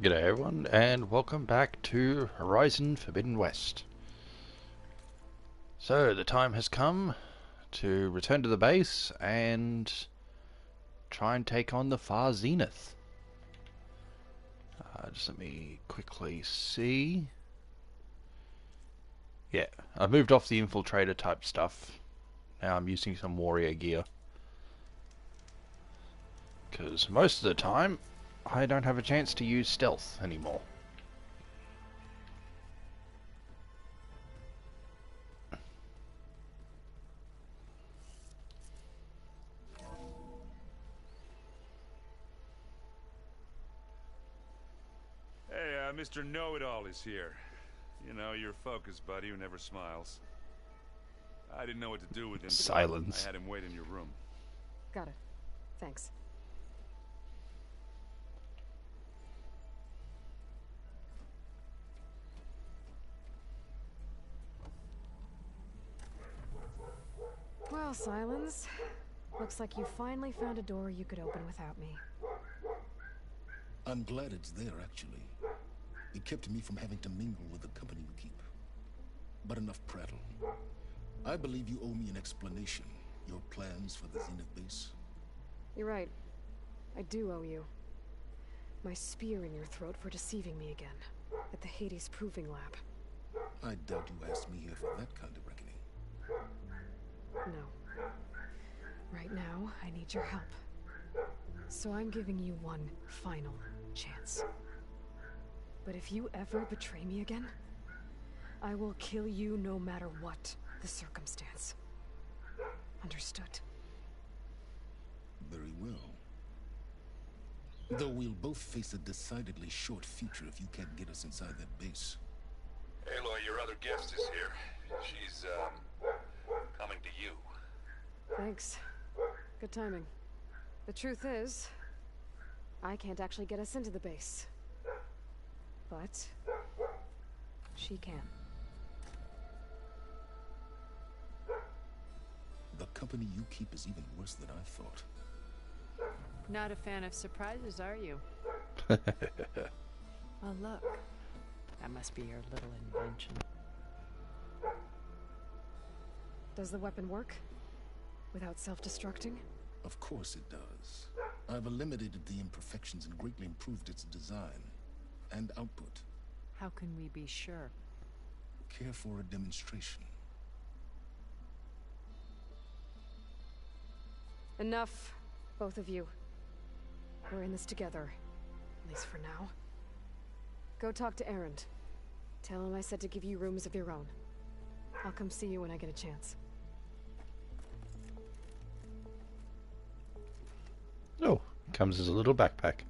G'day everyone, and welcome back to Horizon Forbidden West. So, the time has come to return to the base and try and take on the Far Zenith. Just let me quickly see. Yeah, I moved off the infiltrator type stuff. Now I'm using some warrior gear. Because most of the time, I don't have a chance to use stealth anymore. Hey, Mr. Know-It-All is here. You know, your focus buddy who never smiles. I didn't know what to do with him, so Silence. I had him wait in your room. Got it. Thanks. Well, Silence. Looks like you finally found a door you could open without me. I'm glad it's there, actually. It kept me from having to mingle with the company we keep. But enough prattle. I believe you owe me an explanation. Your plans for the Zenith base? You're right. I do owe you. My spear in your throat for deceiving me again. At the Hades Proving Lab. I doubt you asked me here for that kind of reckoning. No. Right now, I need your help. So I'm giving you one final chance. But if you ever betray me again, I will kill you no matter what the circumstance. Understood? Very well. Though we'll both face a decidedly short future if you can't get us inside that base. Aloy, your other guest is here. She's, coming to you. Thanks. Good timing. The truth is, I can't actually get us into the base. But she can. The company you keep is even worse than I thought. Not a fan of surprises, are you? Oh, look. That must be your little invention. Does the weapon work? Without self-destructing? Of course it does. I've eliminated the imperfections and greatly improved its design and output. How can we be sure? Care for a demonstration? Enough, both of you. We're in this together, at least for now. Go talk to Erend. Tell him I said to give you rooms of your own. I'll come see you when I get a chance. Oh, comes as a little backpack.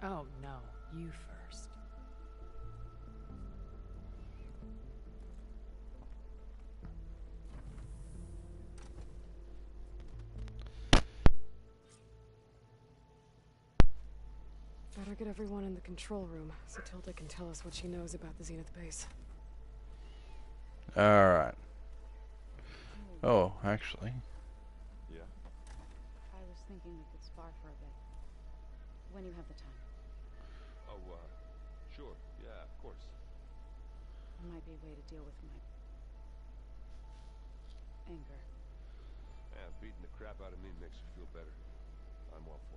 Oh, no. You first. Better get everyone in the control room so Tilda can tell us what she knows about the Zenith base. Alright. Oh, actually. Yeah? I was thinking we could spar for a bit. When you have the time. Oh, sure. Yeah, of course. It might be a way to deal with my anger. Yeah, beating the crap out of me makes you feel better. I'm all for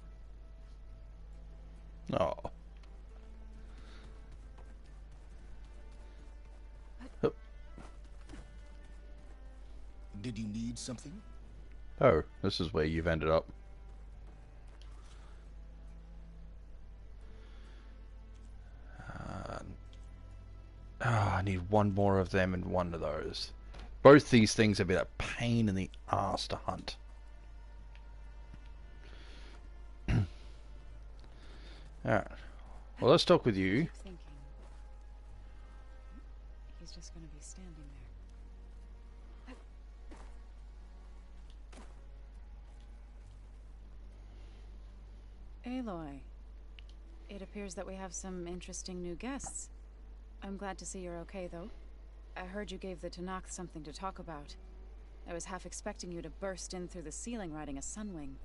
it. Oh. Oh. Did you need something? Oh, this is where you've ended up. I need one more of them and one of those. Both these things have been a pain in the ass to hunt. Alright. Well, let's talk with you. Thinking. He's just gonna be standing there. Aloy, it appears that we have some interesting new guests. I'm glad to see you're okay, though. I heard you gave the Tanakh something to talk about. I was half expecting you to burst in through the ceiling riding a sunwing.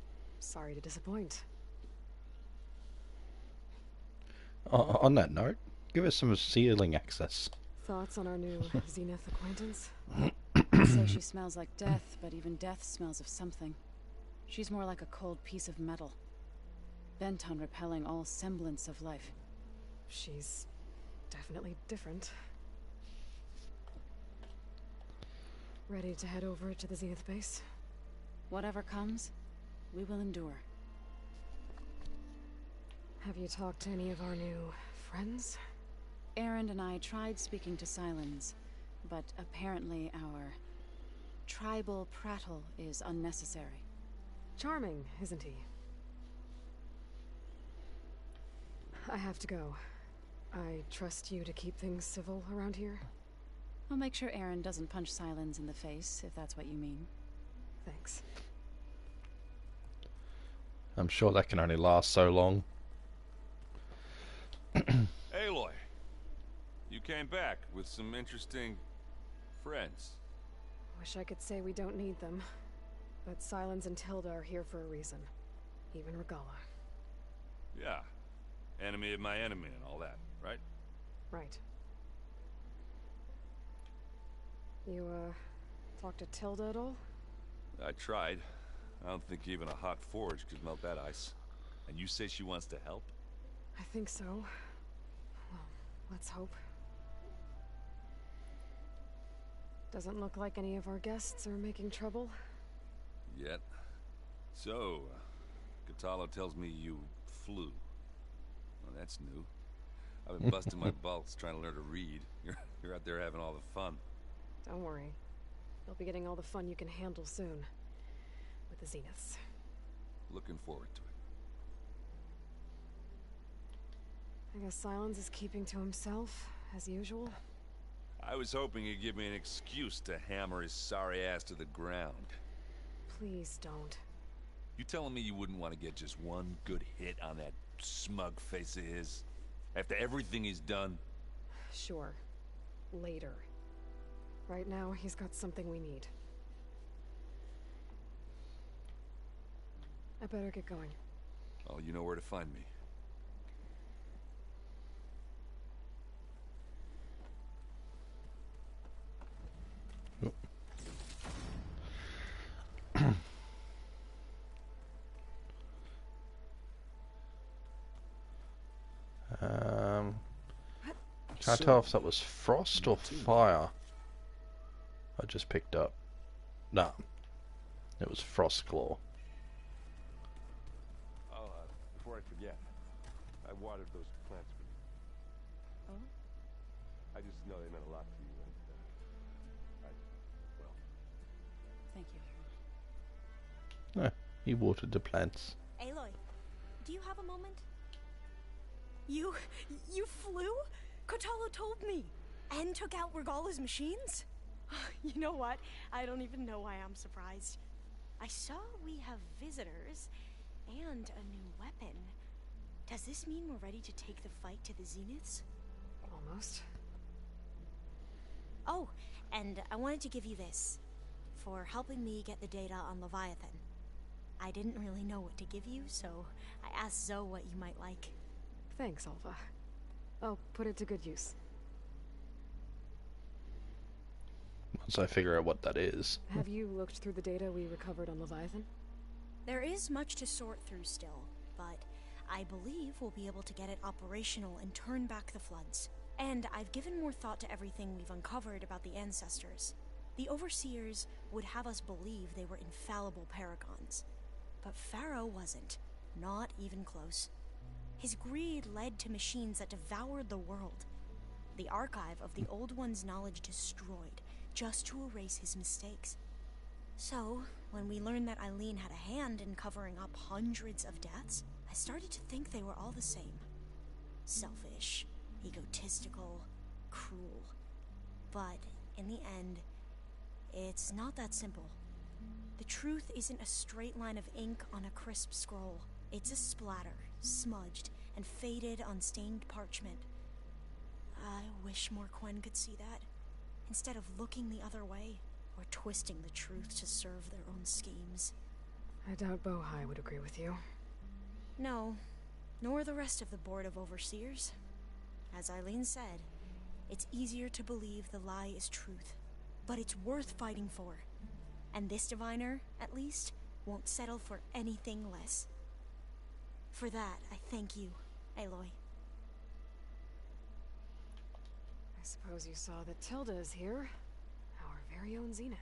Sorry to disappoint. On that note, give us some ceiling access. Thoughts on our new Zenith acquaintance? They say she smells like death, but even death smells of something. She's more like a cold piece of metal, bent on repelling all semblance of life. She's definitely different. Ready to head over to the Zenith base? Whatever comes, we will endure. Have you talked to any of our new friends? Aaron and I tried speaking to Silence, but apparently our tribal prattle is unnecessary. Charming, isn't he? I have to go. I trust you to keep things civil around here. I'll make sure Aaron doesn't punch Silence in the face, if that's what you mean. Thanks. I'm sure that can only last so long. Aloy, you came back with some interesting friends. Wish I could say we don't need them, but Silence and Tilda are here for a reason. Even Regala. Yeah, enemy of my enemy and all that, right? Right. You, talked to Tilda at all? I tried. I don't think even a hot forge could melt that ice. And you say she wants to help? I think so. Well, let's hope. Doesn't look like any of our guests are making trouble. Yet. So, Katalo tells me you flew. Well, that's new. I've been busting my balls trying to learn to read. You're out there having all the fun. Don't worry. You'll be getting all the fun you can handle soon. With the Zeniths. Looking forward to it. I guess Silence is keeping to himself, as usual. I was hoping he'd give me an excuse to hammer his sorry ass to the ground. Please don't. You telling me you wouldn't want to get just one good hit on that smug face of his? After everything he's done? Sure. Later. Right now, he's got something we need. I better get going. Oh, you know where to find me. Can't tell if that was frost or fire. I just picked up. Nah, it was frost claw. Oh, before I forget, I watered those plants for you. Oh? I just know they meant a lot to you, and well. Thank you, Aaron. He watered the plants. Aloy, do you have a moment? You flew? Kotalo told me. And took out Regala's machines? You know what? I don't even know why I'm surprised. I saw we have visitors and a new weapon. Does this mean we're ready to take the fight to the Zeniths? Almost. Oh, and I wanted to give you this. For helping me get the data on Leviathan. I didn't really know what to give you, so I asked Zoe what you might like. Thanks, Alpha. I'll put it to good use. Once I figure out what that is. Have you looked through the data we recovered on Leviathan? There is much to sort through still, but I believe we'll be able to get it operational and turn back the floods. And I've given more thought to everything we've uncovered about the ancestors. The Overseers would have us believe they were infallible paragons. But Pharaoh wasn't. Not even close. His greed led to machines that devoured the world. The archive of the Old One's knowledge destroyed, just to erase his mistakes. So, when we learned that Eileen had a hand in covering up hundreds of deaths, I started to think they were all the same. Selfish, egotistical, cruel. But, in the end, it's not that simple. The truth isn't a straight line of ink on a crisp scroll. It's a splatter, smudged, and faded on stained parchment. I wish more Quen could see that, instead of looking the other way, or twisting the truth to serve their own schemes. I doubt Bohai would agree with you. No, nor the rest of the Board of Overseers. As Eileen said, it's easier to believe the lie is truth, but it's worth fighting for. And this diviner, at least, won't settle for anything less. For that, I thank you, Aloy. I suppose you saw that Tilda is here. Our very own Zenith.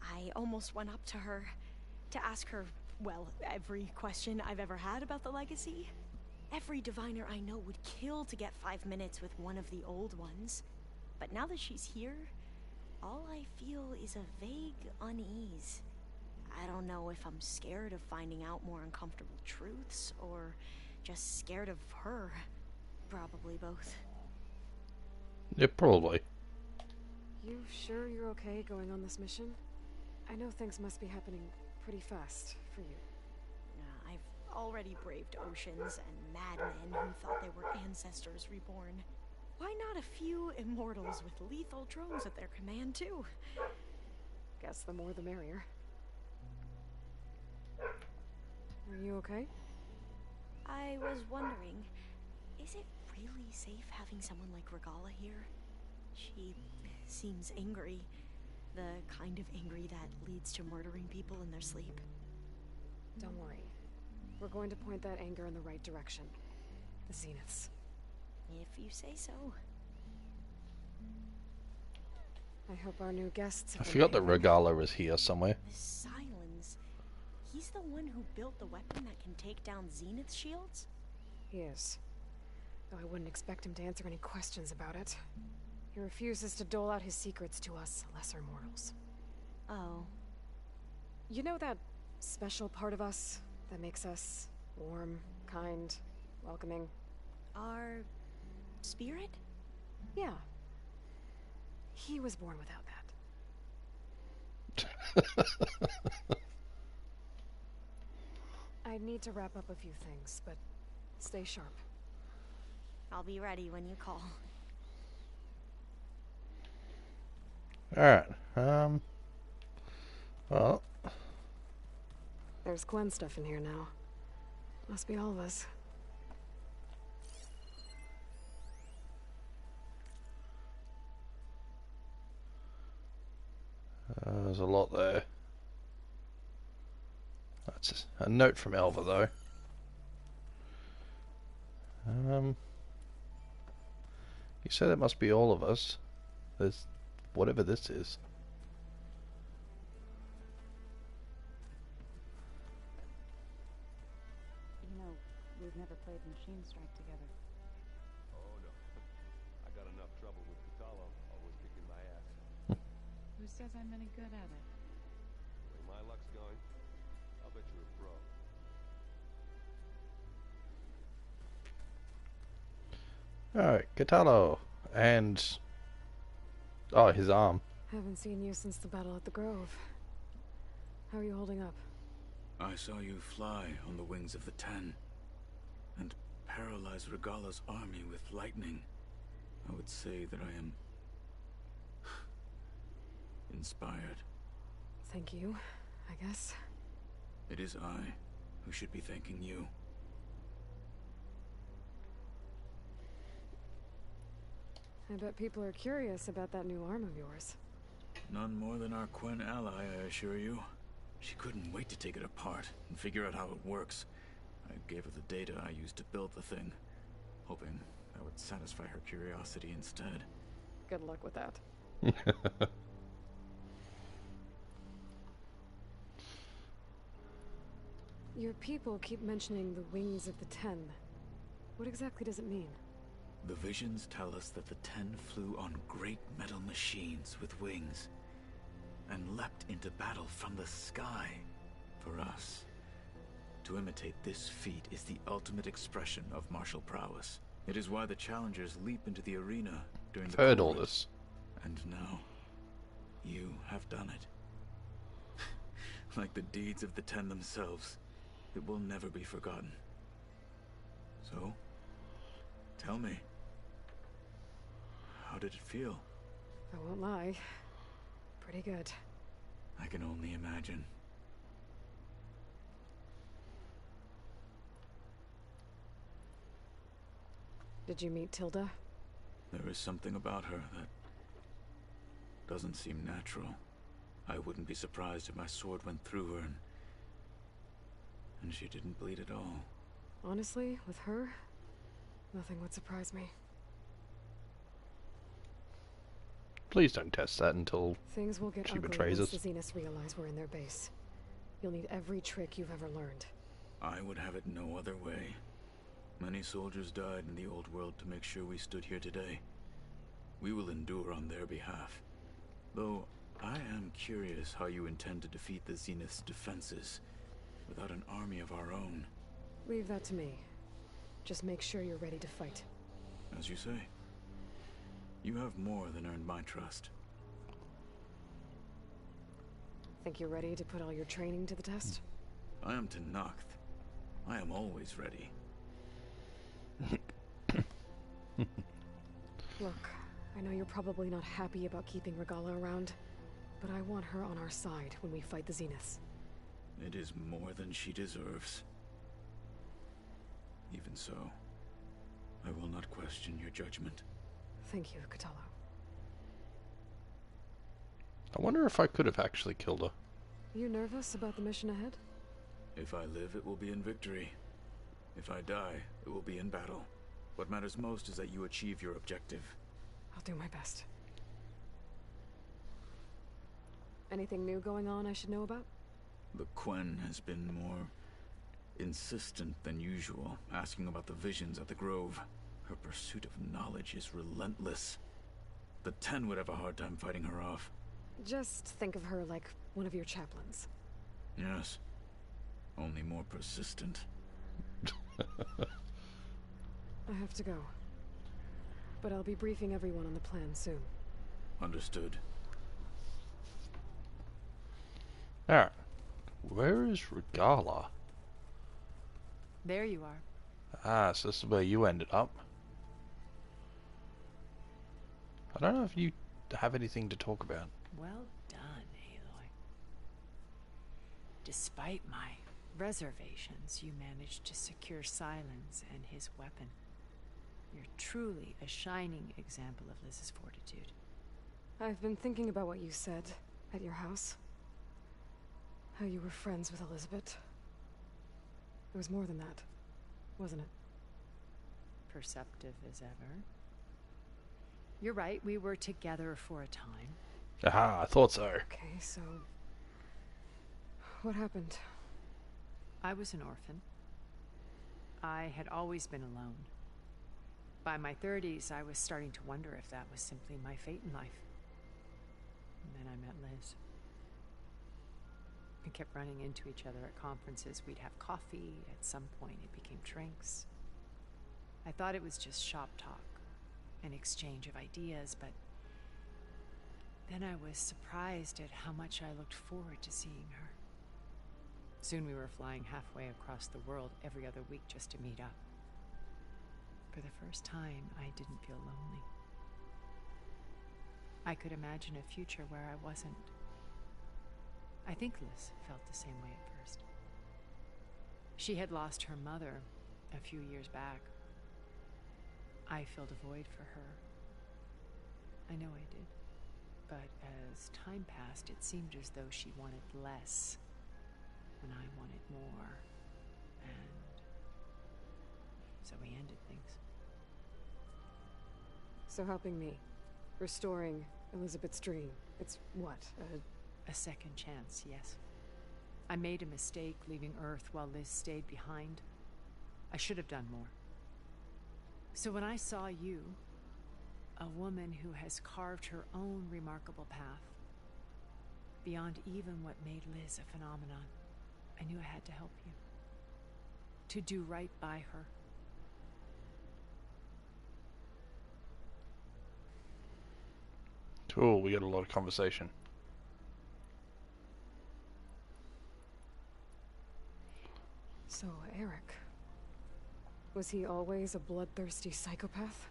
I almost went up to her to ask her, well, every question I've ever had about the legacy. Every diviner I know would kill to get 5 minutes with one of the old ones. But now that she's here, all I feel is a vague unease. I don't know if I'm scared of finding out more uncomfortable truths, or just scared of her. Probably both. Yeah, probably. You sure you're okay going on this mission? I know things must be happening pretty fast for you. I've already braved oceans and madmen who thought they were ancestors reborn. Why not a few immortals with lethal drones at their command, too? Guess the more the merrier. Are you okay? I was wondering, is it really safe having someone like Regala here? She seems angry. The kind of angry that leads to murdering people in their sleep. Don't worry. We're going to point that anger in the right direction. The Zeniths. If you say so. I hope our new guests... I forgot that Regala was here somewhere. The Silence. He's the one who built the weapon that can take down Zenith shields? He is. Though I wouldn't expect him to answer any questions about it. He refuses to dole out his secrets to us lesser mortals. Oh. You know that special part of us that makes us warm, kind, welcoming? Our spirit? Yeah. He was born without that. I need to wrap up a few things, but stay sharp. I'll be ready when you call. Alright, well... There's Gwen stuff in here now. Must be all of us. There's a lot there. That's a note from Elva, though. You said it must be all of us. There's whatever this is. You know, we've never played Machine Strike together. Oh no. I got enough trouble with Katalo, always kicking my ass. Who says I'm any good at it? The way my luck's going, I'll bet you're a pro. Alright, Katalo. And... oh, his arm. Haven't seen you since the battle at the Grove. How are you holding up? I saw you fly on the wings of the Ten, and paralyze Regala's army with lightning. I would say that I am... inspired. Thank you, I guess. It is I who should be thanking you. I bet people are curious about that new arm of yours. None more than our Quen ally, I assure you. She couldn't wait to take it apart and figure out how it works. I gave her the data I used to build the thing, hoping that would satisfy her curiosity instead. Good luck with that. Your people keep mentioning the wings of the Ten. What exactly does it mean? The visions tell us that the Ten flew on great metal machines with wings, and leapt into battle from the sky. For us, to imitate this feat is the ultimate expression of martial prowess. It is why the challengers leap into the arena during the Heard all chorus. this. And now, you have done it. Like the deeds of the Ten themselves, it will never be forgotten. So, tell me, how did it feel? I won't lie. Pretty good. I can only imagine. Did you meet Tilda? There is something about her that doesn't seem natural. I wouldn't be surprised if my sword went through her and she didn't bleed at all. Honestly, with her, nothing would surprise me. Please don't test that until Things will get she ugly betrays once us. the Zeniths realize we're in their base. You'll need every trick you've ever learned. I would have it no other way. Many soldiers died in the old world to make sure we stood here today. We will endure on their behalf. Though, I am curious how you intend to defeat the Zenith's defenses without an army of our own. Leave that to me. Just make sure you're ready to fight. As you say. You have more than earned my trust. Think you're ready to put all your training to the test? I am Tenakth. I am always ready. Look, I know you're probably not happy about keeping Regala around, but I want her on our side when we fight the Zeniths. It is more than she deserves. Even so, I will not question your judgment. Thank you, Katalo. I wonder if I could have actually killed her. You nervous about the mission ahead? If I live, it will be in victory. If I die, it will be in battle. What matters most is that you achieve your objective. I'll do my best. Anything new going on I should know about? The Quen has been more insistent than usual, asking about the visions at the Grove. Her pursuit of knowledge is relentless. The Ten would have a hard time fighting her off. Just think of her like one of your chaplains. Yes. Only more persistent. I have to go. But I'll be briefing everyone on the plan soon. Understood. Alright. Where is Regala? There you are. Ah, so this is where you ended up. I don't know if you have anything to talk about. Well done, Aloy. Despite my reservations, you managed to secure Silence and his weapon. You're truly a shining example of Liz's fortitude. I've been thinking about what you said at your house. How you were friends with Elizabeth. It was more than that, wasn't it? Perceptive as ever. You're right, we were together for a time. Aha, I thought so. Okay, so... what happened? I was an orphan. I had always been alone. By my 30s, I was starting to wonder if that was simply my fate in life. And then I met Liz. We kept running into each other at conferences. We'd have coffee. At some point, it became drinks. I thought it was just shop talk, an exchange of ideas, but then I was surprised at how much I looked forward to seeing her. Soon we were flying halfway across the world every other week just to meet up. For the first time, I didn't feel lonely. I could imagine a future where I wasn't. I think Liz felt the same way at first. She had lost her mother a few years back. I filled a void for her. I know I did. But as time passed, it seemed as though she wanted less, and I wanted more. And so we ended things. So helping me. Restoring Elizabeth's dream. It's what? A second chance, yes. I made a mistake leaving Earth while Liz stayed behind. I should have done more. So when I saw you, a woman who has carved her own remarkable path, beyond even what made Liz a phenomenon, I knew I had to help you. To do right by her. Cool, we got a lot of conversation. So, Eric. Was he always a bloodthirsty psychopath?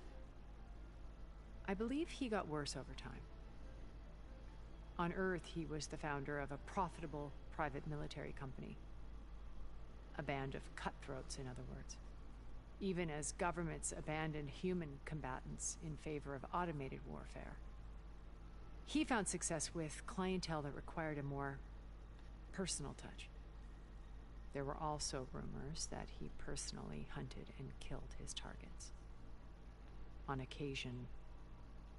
I believe he got worse over time. On Earth, he was the founder of a profitable private military company. A band of cutthroats, in other words. even as governments abandoned human combatants in favor of automated warfare. He found success with clientele that required a more personal touch. There were also rumors that he personally hunted and killed his targets. On occasion,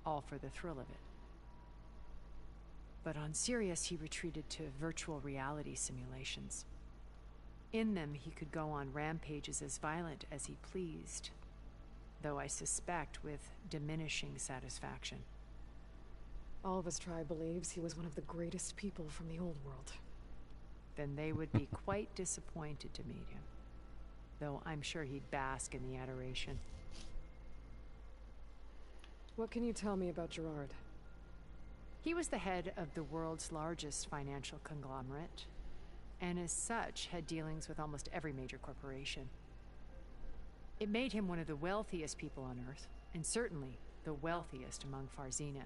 all for the thrill of it. But on Sirius, he retreated to virtual reality simulations. In them, he could go on rampages as violent as he pleased, though I suspect with diminishing satisfaction. All of his tribe believes he was one of the greatest people from the old world. Then they would be quite disappointed to meet him, though I'm sure he'd bask in the adoration. What can you tell me about Gerard? He was the head of the world's largest financial conglomerate, and as such had dealings with almost every major corporation. It made him one of the wealthiest people on Earth, and certainly the wealthiest among Far Zenith.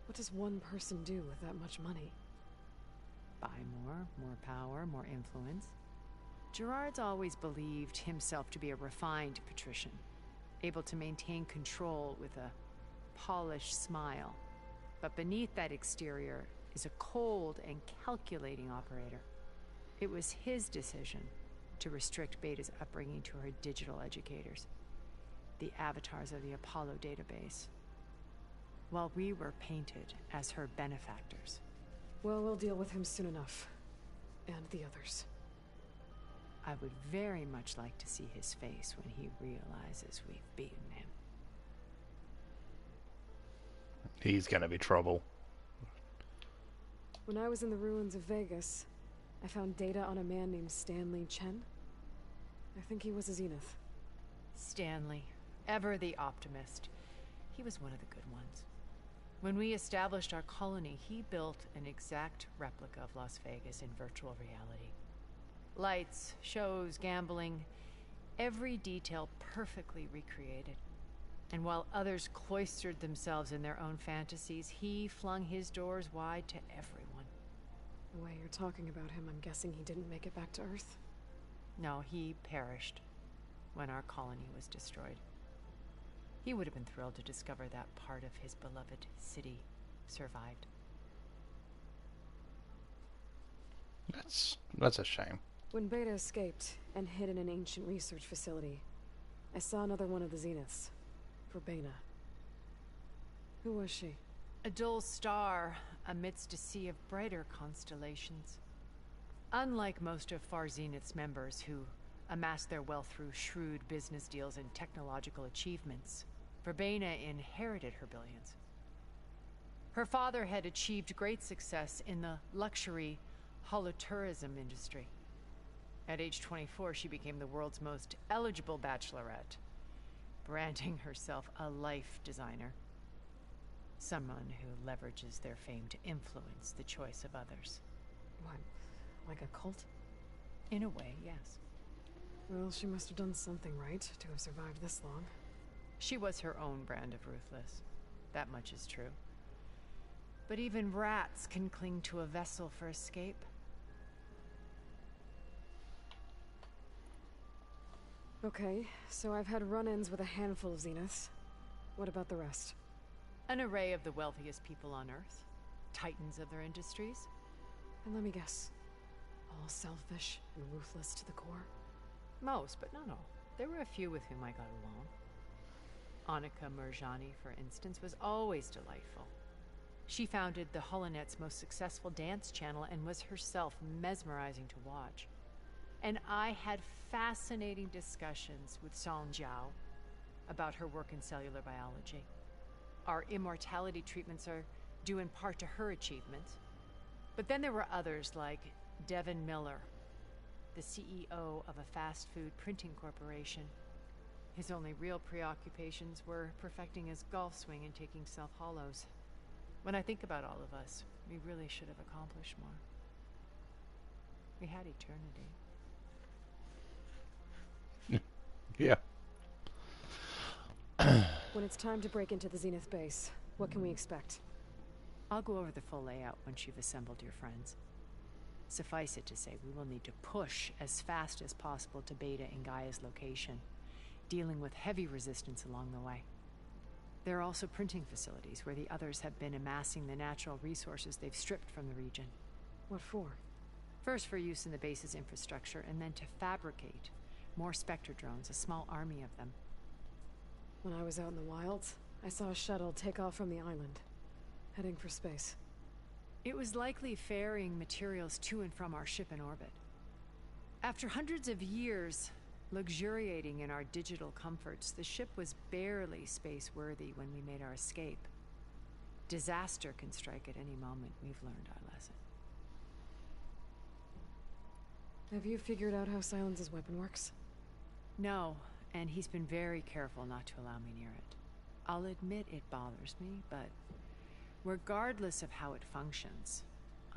What does one person do with that much money? Buy more power, more influence. Gerard's always believed himself to be a refined patrician, able to maintain control with a polished smile. But beneath that exterior is a cold and calculating operator. It was his decision to restrict Beta's upbringing to her digital educators, the avatars of the Apollo database, while we were painted as her benefactors. Well, we'll deal with him soon enough. And the others. I would very much like to see his face when he realizes we've beaten him. He's gonna be trouble. When I was in the ruins of Vegas, I found data on a man named Stanley Chen. I think he was a Zenith. Stanley, ever the optimist. He was one of the good ones. When we established our colony, he built an exact replica of Las Vegas in virtual reality. Lights, shows, gambling, every detail perfectly recreated. And while others cloistered themselves in their own fantasies, he flung his doors wide to everyone. The way you're talking about him, I'm guessing he didn't make it back to Earth? No, he perished when our colony was destroyed. He would have been thrilled to discover that part of his beloved city survived. That's a shame. When Beta escaped and hid in an ancient research facility, I saw another one of the Zeniths. Verbena. Who was she? A dull star amidst a sea of brighter constellations. Unlike most of Far Zenith's members who amassed their wealth through shrewd business deals and technological achievements, Verbena inherited her billions. Her father had achieved great success in the luxury holotourism industry. At age 24, she became the world's most eligible bachelorette, branding herself a life designer. Someone who leverages their fame to influence the choice of others. What, like a cult? In a way, yes. Well, she must have done something right to have survived this long. She was her own brand of ruthless. That much is true. But even rats can cling to a vessel for escape. Okay, so I've had run-ins with a handful of Zeniths. What about the rest? An array of the wealthiest people on Earth. Titans of their industries. And let me guess. All selfish and ruthless to the core? Most, but not all. There were a few with whom I got along. Annika Murjani, for instance, was always delightful. She founded the HoloNet's most successful dance channel and was herself mesmerizing to watch. And I had fascinating discussions with Song Jiao about her work in cellular biology. Our immortality treatments are due in part to her achievements. But then there were others like Devin Miller, the CEO of a fast food printing corporation. His only real preoccupations were perfecting his golf swing and taking self-hollows. When I think about all of us, we really should have accomplished more. We had eternity. Yeah. When it's time to break into the Zenith base, what can we expect? I'll go over the full layout once you've assembled your friends. Suffice it to say, we will need to push as fast as possible to Beta and Gaia's location, dealing with heavy resistance along the way. There are also printing facilities where the others have been amassing the natural resources they've stripped from the region. What for? First for use in the base's infrastructure, and then to fabricate more Spectre drones, a small army of them. When I was out in the wilds, I saw a shuttle take off from the island, heading for space. It was likely ferrying materials to and from our ship in orbit. After hundreds of years luxuriating in our digital comforts, the ship was barely space-worthy when we made our escape. Disaster can strike at any moment. We've learned our lesson. Have you figured out how Silence's weapon works? No, and he's been very careful not to allow me near it. I'll admit it bothers me, but regardless of how it functions,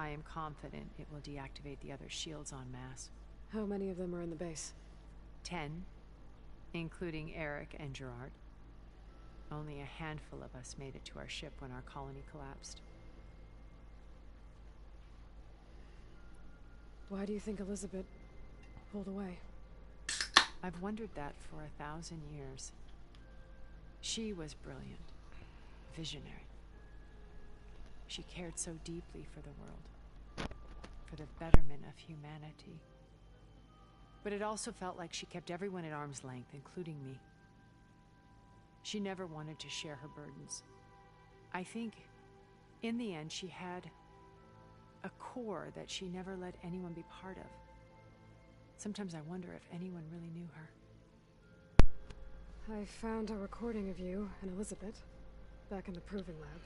I am confident it will deactivate the other shields en masse. How many of them are in the base? 10, including Eric and Gerard. Only a handful of us made it to our ship when our colony collapsed. Why do you think Elizabeth pulled away? I've wondered that for 1,000 years. She was brilliant, visionary. She cared so deeply for the world, for the betterment of humanity. But it also felt like she kept everyone at arm's length, including me. She never wanted to share her burdens. I think, in the end, she had a core that she never let anyone be part of. Sometimes I wonder if anyone really knew her. I found a recording of you and Elizabeth back in the Proving Lab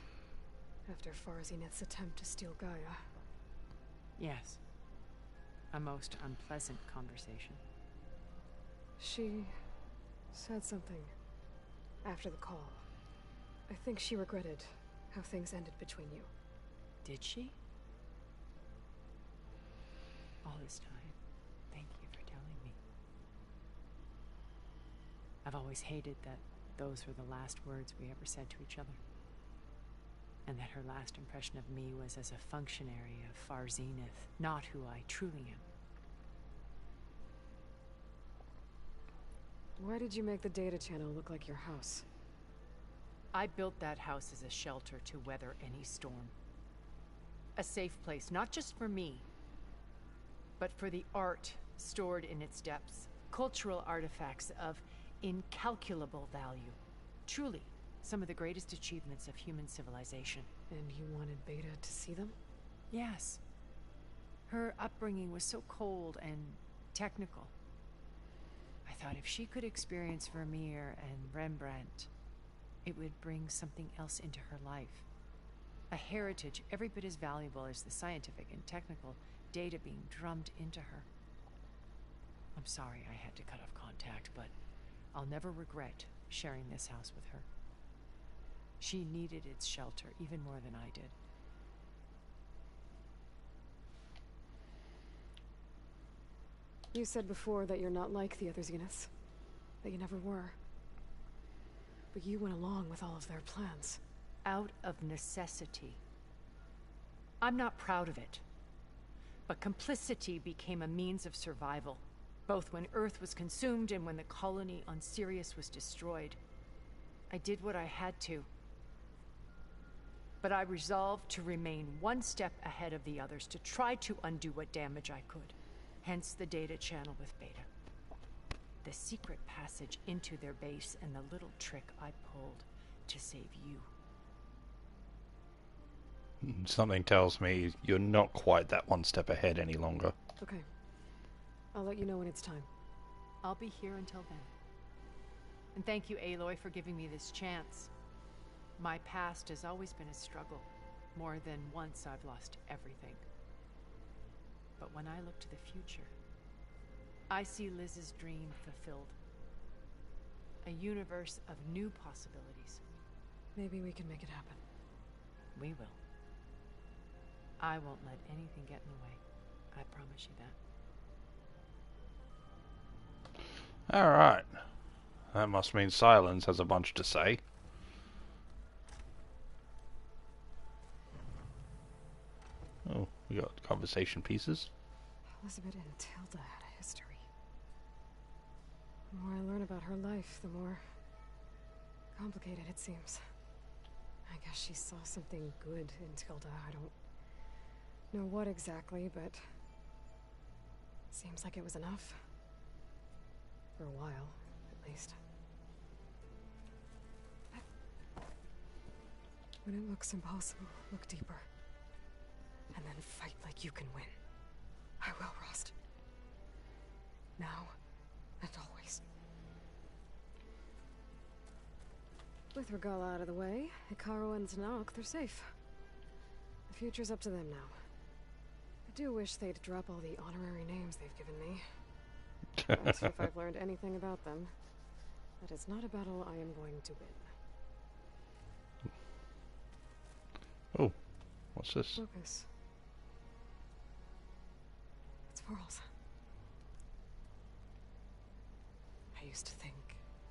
after Far Zenith's attempt to steal Gaia. Yes. A most unpleasant conversation. She said something after the call. I think she regretted how things ended between you. Did she? All this time, thank you for telling me. I've always hated that those were the last words we ever said to each other. And that her last impression of me was as a functionary of Far Zenith, not who I truly am. Why did you make the data channel look like your house? I built that house as a shelter to weather any storm. A safe place, not just for me, but for the art stored in its depths. Cultural artifacts of incalculable value. Truly, some of the greatest achievements of human civilization. And you wanted Beta to see them? Yes. Her upbringing was so cold and technical. I thought if she could experience Vermeer and Rembrandt, it would bring something else into her life. A heritage every bit as valuable as the scientific and technical data being drummed into her. I'm sorry I had to cut off contact, but I'll never regret sharing this house with her. She needed its shelter even more than I did. You said before that you're not like the other Zeniths. That you never were. But you went along with all of their plans. Out of necessity. I'm not proud of it. But complicity became a means of survival, both when Earth was consumed and when the colony on Sirius was destroyed. I did what I had to. But I resolved to remain one step ahead of the others, to try to undo what damage I could. Hence the data channel with Beta. The secret passage into their base and the little trick I pulled to save you. Something tells me you're not quite that one step ahead any longer. Okay. I'll let you know when it's time. I'll be here until then. And thank you, Aloy, for giving me this chance. My past has always been a struggle. More than once I've lost everything. But when I look to the future, I see Liz's dream fulfilled. A universe of new possibilities. Maybe we can make it happen. We will. I won't let anything get in the way. I promise you that. Alright. That must mean Silence has a bunch to say. Oh, we got conversation pieces. Elizabeth and Tilda had a history. The more I learn about her life, the more complicated it seems. I guess she saw something good in Tilda. I don't know what exactly, but seems like it was enough. For a while, at least. When it looks impossible, look deeper. And then fight like you can win. I will, Rost. Now and always. With Regala out of the way, Hikaru and Tanakh, they're safe. The future's up to them now. I do wish they'd drop all the honorary names they've given me. As if I've learned anything about them, that is not a battle I am going to win. Oh, what's this? Lucas. It's Varl's. I used to think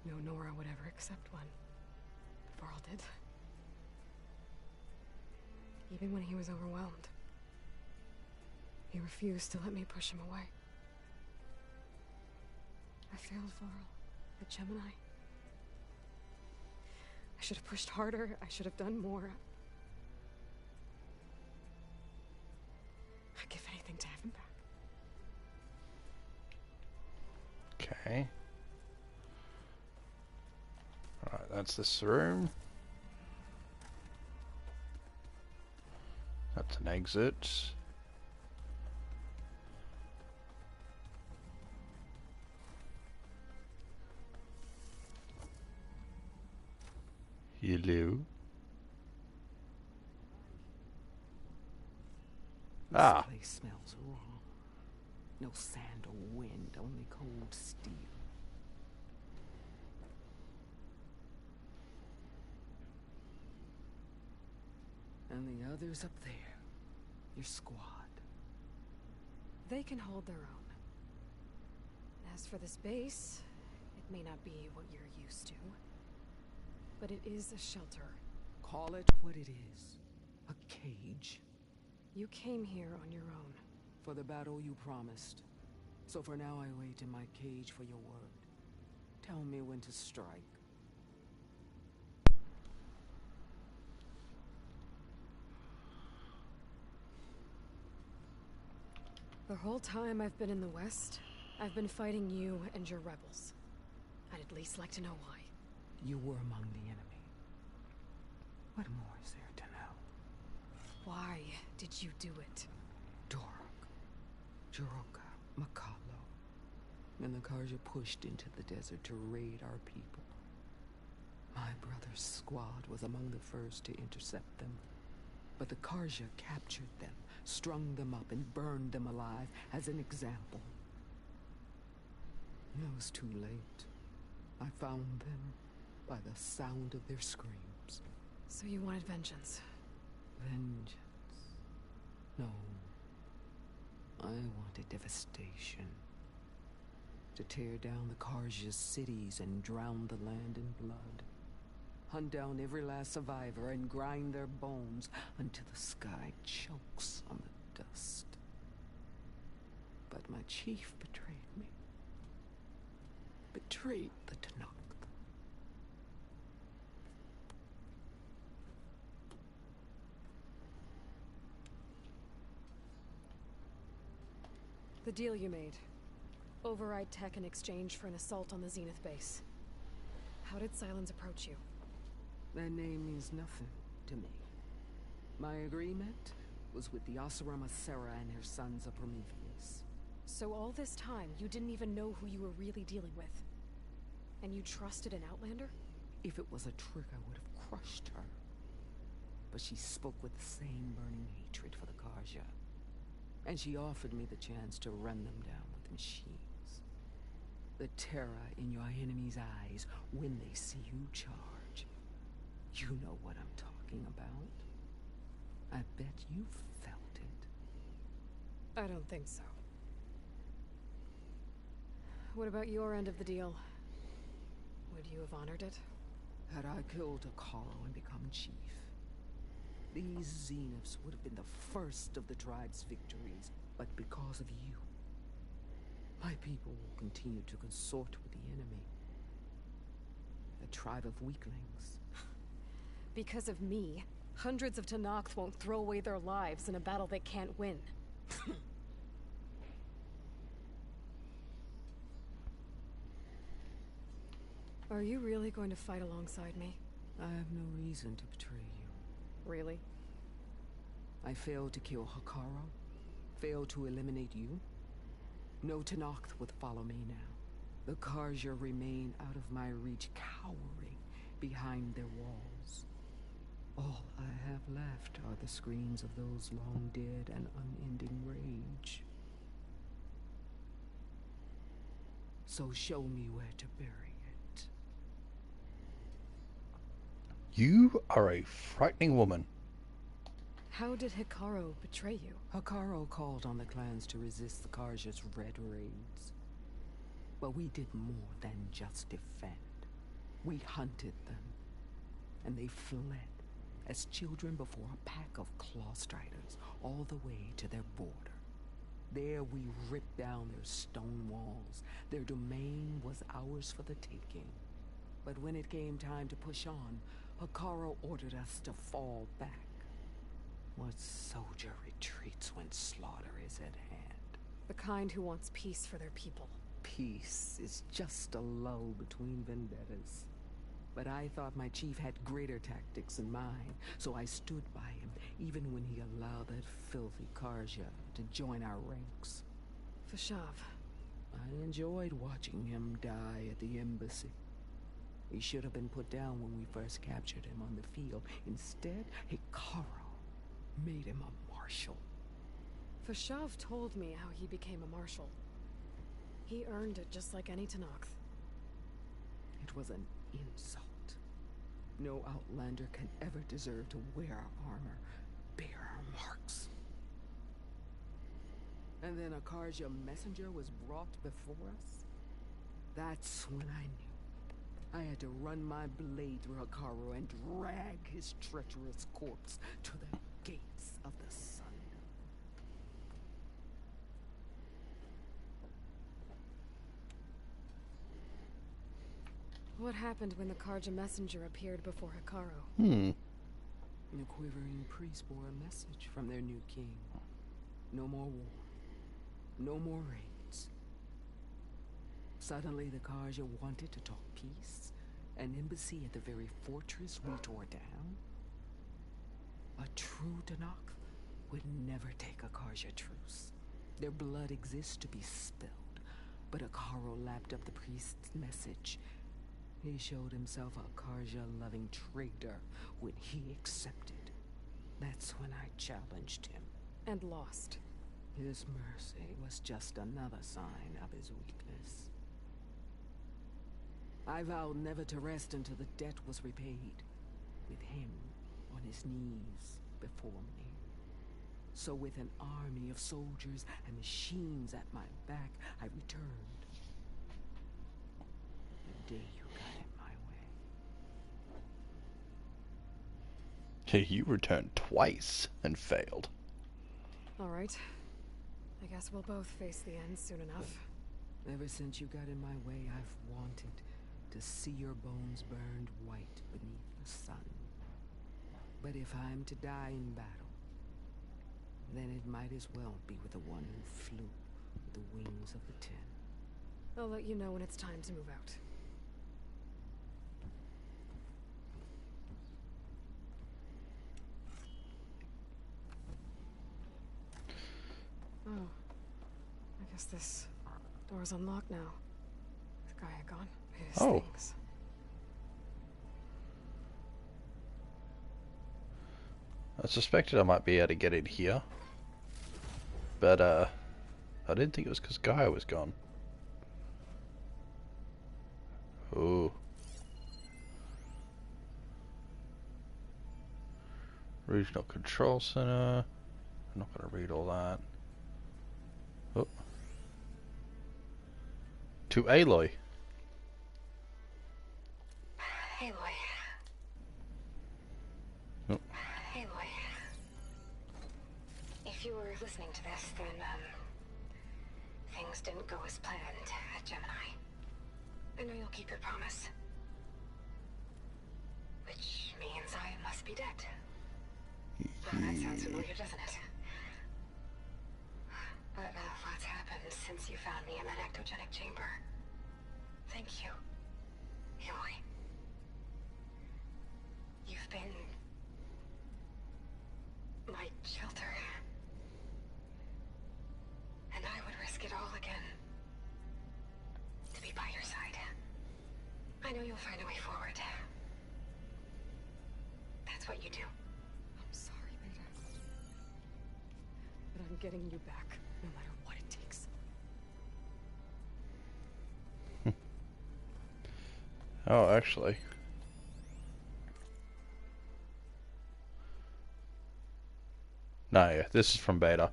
no Nora would ever accept one. But Varl did. Even when he was overwhelmed. He refused to let me push him away. I failed Varl, the Gemini. I should have pushed harder. I should have done more. I'd give anything to have him back. Okay. Alright, that's this room. That's an exit. Hello. This place smells wrong. No sand or wind, only cold steel. And the others up there, your squad. They can hold their own. As for this base, it may not be what you're used to, but it is a shelter. Call it what it is. A cage. You came here on your own. For the battle you promised. So for now I wait in my cage for your word. Tell me when to strike. The whole time I've been in the West, I've been fighting you and your rebels. I'd at least like to know why. You were among the enemy. What more is there to know? Why did you do it? Dork, Jiroka, Makalo, and the Karja pushed into the desert to raid our people. My brother's squad was among the first to intercept them. But the Karja captured them, strung them up, and burned them alive as an example. It was too late. I found them by the sound of their screams. So you wanted vengeance? Vengeance? No. I wanted devastation. To tear down the Karja's cities and drown the land in blood. Hunt down every last survivor and grind their bones until the sky chokes on the dust. But my chief betrayed me. Betrayed the Tanakh. The deal you made. Override tech in exchange for an assault on the Zenith base. How did Silence approach you? That name means nothing to me. My agreement was with the Asarama Sera and her sons of Prometheus. So all this time, you didn't even know who you were really dealing with? And you trusted an Outlander? If it was a trick, I would have crushed her. But she spoke with the same burning hatred for the Karja. And she offered me the chance to run them down with machines. The terror in your enemy's eyes when they see you charge. You know what I'm talking about. I bet you felt it. I don't think so. What about your end of the deal? Would you have honored it? Had I killed Akalo and become chief, these Zeniths would have been the first of the tribe's victories, but because of you, My people will continue to consort with the enemy. A tribe of weaklings. Because of me, hundreds of Tenakth won't throw away their lives in a battle they can't win. Are you really going to fight alongside me? I have no reason to betray you. Really? I failed to kill Hekaro, failed to eliminate you. No Tenakth would follow me now. The Karja remain out of my reach, cowering behind their walls. All I have left are the screams of those long dead and unending rage. So show me where to bury it. You are a frightening woman. How did Hekaro betray you? Hekaro called on the clans to resist the Karja's red raids. But we did more than just defend. We hunted them, and they fled as children before a pack of claw striders all the way to their border. There we ripped down their stone walls. Their domain was ours for the taking. But when it came time to push on, Hekaro ordered us to fall back. What soldier retreats when slaughter is at hand? The kind who wants peace for their people. Peace is just a lull between vendettas. But I thought my chief had greater tactics in mind, so I stood by him, even when he allowed that filthy Karja to join our ranks. Fashav. I enjoyed watching him die at the embassy. He should have been put down when we first captured him on the field. Instead, Hekaro made him a marshal. Fashav told me how he became a marshal. He earned it just like any Tenakth. It was an insult. No outlander can ever deserve to wear our armor, bear our marks. And then a Karja messenger was brought before us? That's when I knew. I had to run my blade through Hekaro and drag his treacherous corpse to the gates of the sun. What happened when the Karja messenger appeared before Hekaro? The quivering priests bore a message from their new king. No more war. No more raids. Suddenly the Karja wanted to talk peace. An embassy at the very fortress we tore down. A true Tenakth would never take a Karja truce. Their blood exists to be spilled. But Hekaro lapped up the priest's message. He showed himself a Karja-loving traitor when he accepted. That's when I challenged him. And lost. His mercy was just another sign of his weakness. I vowed never to rest until the debt was repaid, with him on his knees before me. So with an army of soldiers and machines at my back, I returned. The day you got in my way. You returned twice and failed. All right. I guess we'll both face the end soon enough. Ever since you got in my way, I've wanted to see your bones burned white beneath the sun. But if I'm to die in battle, then it might as well be with the one who flew with the wings of the Ten. I'll let you know when it's time to move out. Oh. I guess this door's unlocked now. With Gaia gone. His things. I suspected I might be able to get in here. But, I didn't think it was because Gaia was gone. Ooh. Regional Control Center. I'm not going to read all that. Oh. To Aloy. Aloy. Oh. Aloy. If you were listening to this, then, things didn't go as planned at Gemini. I know you'll keep your promise. Which means I must be dead. Well, that sounds familiar, doesn't it? But what's happened since you found me in that ectogenic chamber? Thank you, Aloy. You've been my shelter. And I would risk it all again to be by your side. I know you'll find a way forward. That's what you do. I'm sorry, Beta. But I'm getting you back, no matter what it takes. Oh, actually. No, yeah, this is from Beta.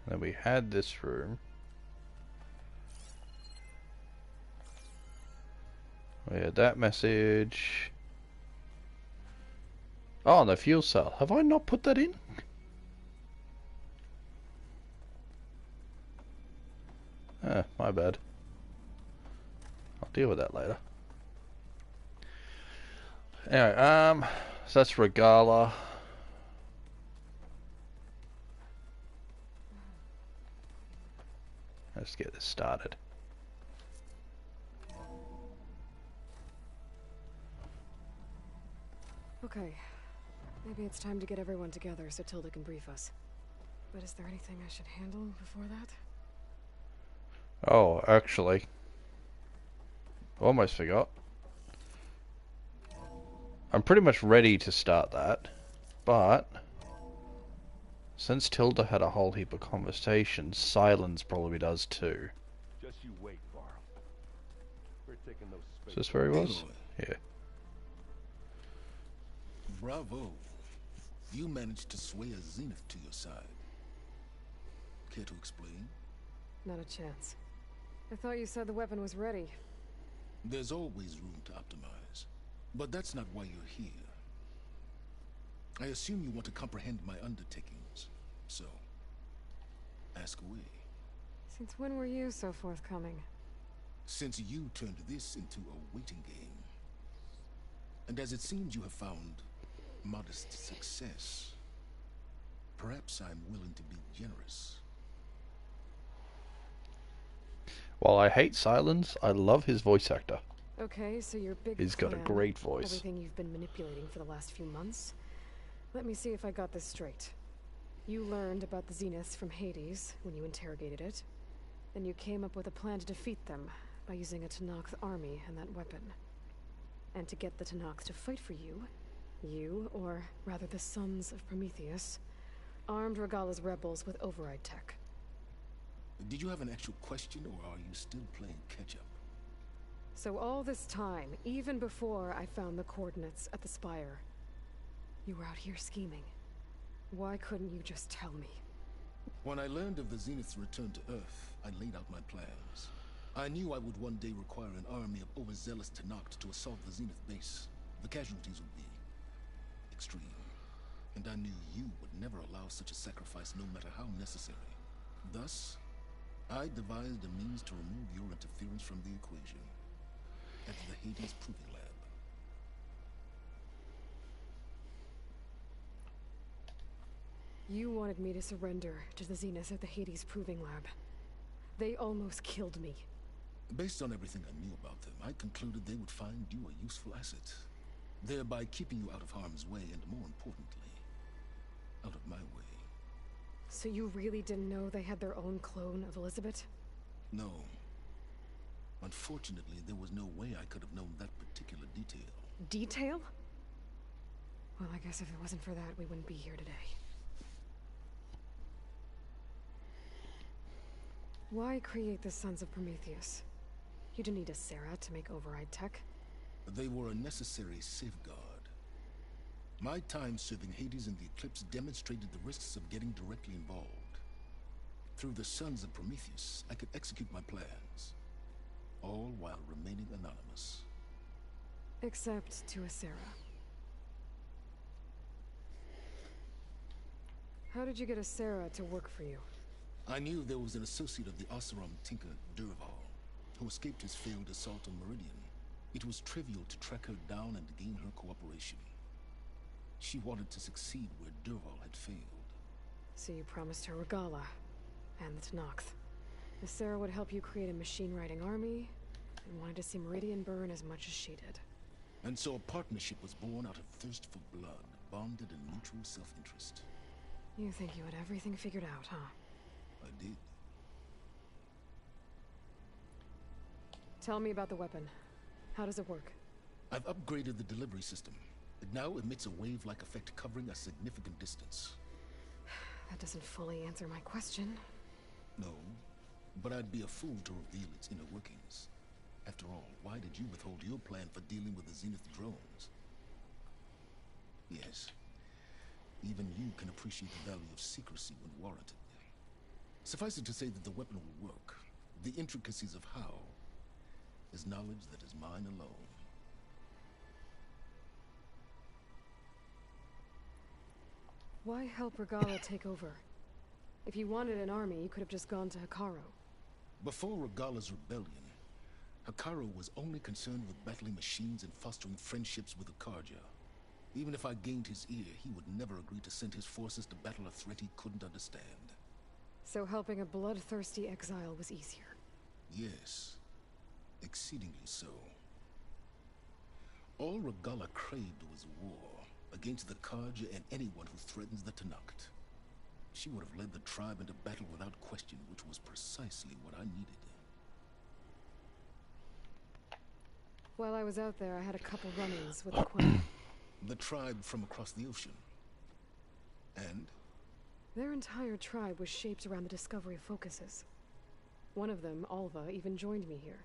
Then we had this room. We had that message. Oh, the fuel cell. Have I not put that in? Ah, my bad. I'll deal with that later. Anyway, so that's Regala. Let's get this started. Okay. Maybe it's time to get everyone together so Tilda can brief us. But is there anything I should handle before that? Oh, actually. Almost forgot. I'm pretty much ready to start that. But since Tilda had a whole heap of conversations, Silence probably does too. Just you wait, Varl. We're taking those Is this where he was? Yeah. Bravo. You managed to sway a Zenith to your side. Care to explain? Not a chance. I thought you said the weapon was ready. There's always room to optimize. But that's not why you're here. I assume you want to comprehend my undertakings. So, ask away. Since when were you so forthcoming? Since you turned this into a waiting game. And as it seems you have found modest success, perhaps I'm willing to be generous. While I hate Silence, I love his voice actor. Okay, so your big He's got a plan, great voice. everything you've been manipulating for the last few months. Let me see if I got this straight. You learned about the Zeniths from Hades when you interrogated it. Then you came up with a plan to defeat them by using a Tenakth army and that weapon. And to get the Tenakth to fight for you, or rather the Sons of Prometheus, armed Regala's rebels with override tech. Did you have an actual question, or are you still playing catch-up? So all this time, even before I found the coordinates at the Spire, you were out here scheming. Why couldn't you just tell me? When I learned of the Zenith's return to Earth, I laid out my plans. I knew I would one day require an army of overzealous Tenakth to assault the Zenith base. The casualties would be extreme. And I knew you would never allow such a sacrifice, no matter how necessary. Thus, I devised a means to remove your interference from the equation at the Hades Proving Lab. You wanted me to surrender to the Zeniths at the Hades Proving Lab. They almost killed me. Based on everything I knew about them, I concluded they would find you a useful asset, thereby keeping you out of harm's way and, more importantly, out of my way. So you really didn't know they had their own clone of Elizabeth? No. Unfortunately, there was no way I could have known that particular detail. Detail? Well, I guess if it wasn't for that, we wouldn't be here today. Why create the Sons of Prometheus? You didn't need a Sarah to make override tech. They were a necessary safeguard. My time serving Hades in the Eclipse demonstrated the risks of getting directly involved. Through the Sons of Prometheus, I could execute my plans, all while remaining anonymous. Except to a Sarah. How did you get a Sarah to work for you? I knew there was an associate of the Oseram tinker, Durval, who escaped his failed assault on Meridian. It was trivial to track her down and gain her cooperation. She wanted to succeed where Durval had failed. So you promised her Regala, and the Tenakth. The Sarah would help you create a machine-riding army, and wanted to see Meridian burn as much as she did. And so a partnership was born out of thirst for blood, bonded in mutual self-interest. You think you had everything figured out, huh? I did. Tell me about the weapon. How does it work? I've upgraded the delivery system. It now emits a wave-like effect covering a significant distance. That doesn't fully answer my question. No, but I'd be a fool to reveal its inner workings. After all, why did you withhold your plan for dealing with the Zenith drones? Yes, even you can appreciate the value of secrecy when warranted. Suffice it to say that the weapon will work. The intricacies of how is knowledge that is mine alone. Why help Regala take over? If you wanted an army, you could have just gone to Hekarro. Before Regala's rebellion, Hekarro was only concerned with battling machines and fostering friendships with the Karja. Even if I gained his ear, he would never agree to send his forces to battle a threat he couldn't understand. So helping a bloodthirsty exile was easier? Yes, exceedingly so. All Regala craved was war, against the Karja and anyone who threatens the Tenakth. She would have led the tribe into battle without question, which was precisely what I needed. While I was out there, I had a couple run-ins with the Queen. The tribe from across the ocean. And? Their entire tribe was shaped around the discovery focuses. One of them, Alva, even joined me here.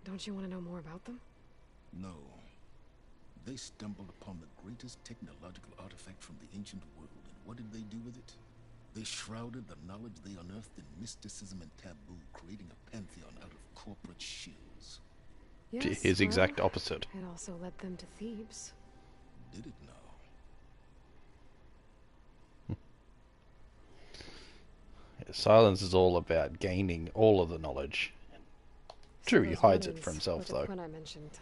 Don't you want to know more about them? No. They stumbled upon the greatest technological artifact from the ancient world, and what did they do with it? They shrouded the knowledge they unearthed in mysticism and taboo, creating a pantheon out of corporate shields. Yes, His exact opposite. It also led them to Thebes. Did it now? Silence is all about gaining all of the knowledge. True, he hides it for himself, though. When I mentioned,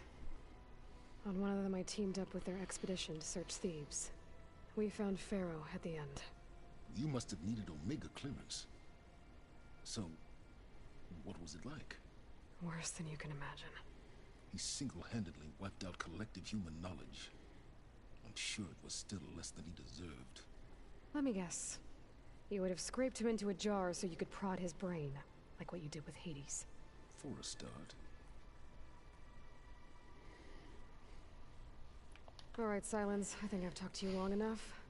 on one of them I teamed up with their expedition to search Thebes. We found Pharaoh at the end. You must have needed Omega clearance. So, what was it like? Worse than you can imagine. He single-handedly wiped out collective human knowledge. I'm sure it was still less than he deserved. Let me guess. You would have scraped him into a jar so you could prod his brain, like what you did with Hades. For a start. Alright, Silence. I think I've talked to you long enough.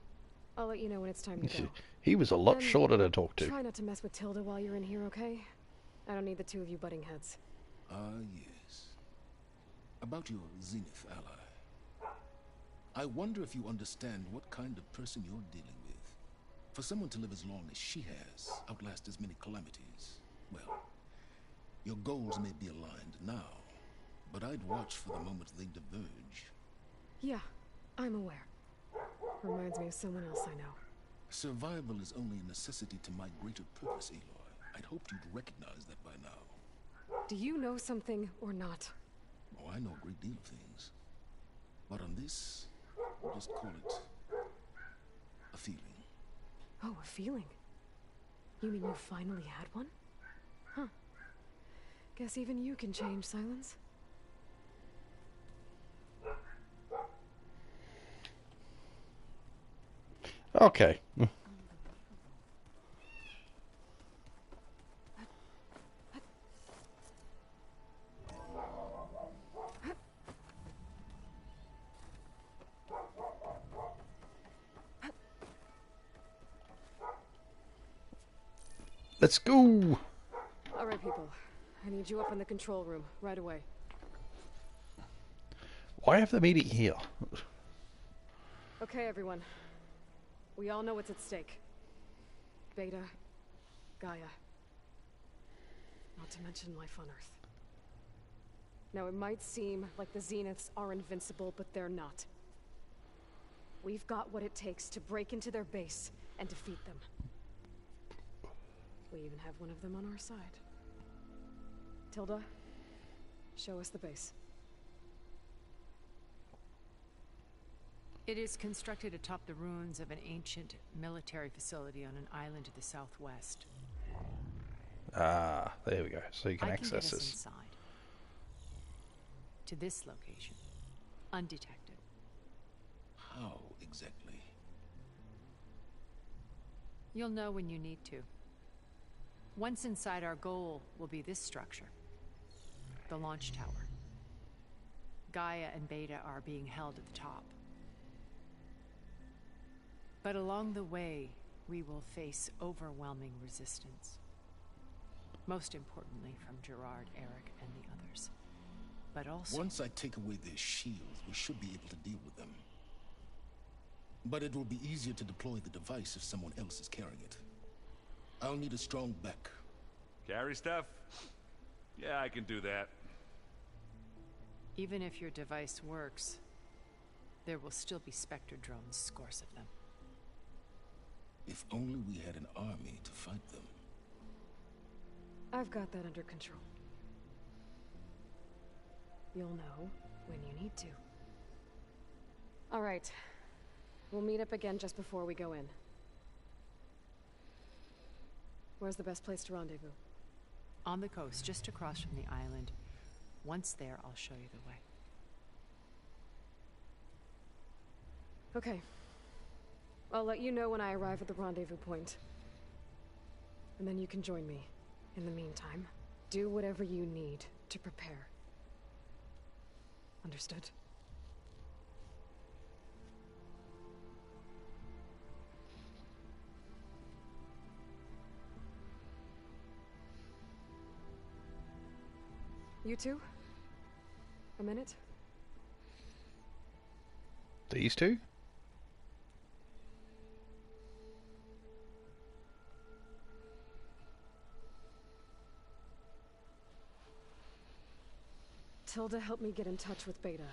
I'll let you know when it's time to go. He was a lot And shorter to talk to. try not to mess with Tilda while you're in here, okay? I don't need the two of you butting heads. Yes. About your Zenith ally. I wonder if you understand what kind of person you're dealing with. For someone to live as long as she has, outlast as many calamities, well, your goals may be aligned now, but I'd watch for the moment they diverge. Yeah, I'm aware. Reminds me of someone else I know. Survival is only a necessity to my greater purpose, Aloy. I'd hoped you'd recognize that by now. Do you know something or not? Oh, I know a great deal of things. But on this, we'll just call it a feeling. Oh, a feeling? You mean you finally had one? Huh. Guess even you can change, Silence. Okay. Let's go! Alright, people. I need you up in the control room, right away. Why have the meeting here? Okay, everyone. We all know what's at stake. Beta, Gaia. Not to mention life on Earth. Now, it might seem like the Zeniths are invincible, but they're not. We've got what it takes to break into their base and defeat them. We even have one of them on our side. Tilda, show us the base. It is constructed atop the ruins of an ancient military facility on an island to the southwest. Ah, there we go. So you can I access can get us this. inside. To this location. Undetected. How exactly? You'll know when you need to. Once inside, our goal will be this structure. The launch tower. Gaia and Beta are being held at the top. But along the way, we will face overwhelming resistance. Most importantly from Gerard, Eric, and the others. But also... Once I take away their shields, we should be able to deal with them. But it will be easier to deploy the device if someone else is carrying it. I'll need a strong back. Carry stuff? Yeah, I can do that. Even if your device works, there will still be Spectre drones, scores of them. If only we had an army to fight them. I've got that under control. You'll know when you need to. All right. We'll meet up again just before we go in. Where's the best place to rendezvous? On the coast, just across from the island. Once there, I'll show you the way. Okay. I'll let you know when I arrive at the rendezvous point. And then you can join me. In the meantime, do whatever you need to prepare. Understood? You two? A minute? These two? Tilda helped me get in touch with Beta,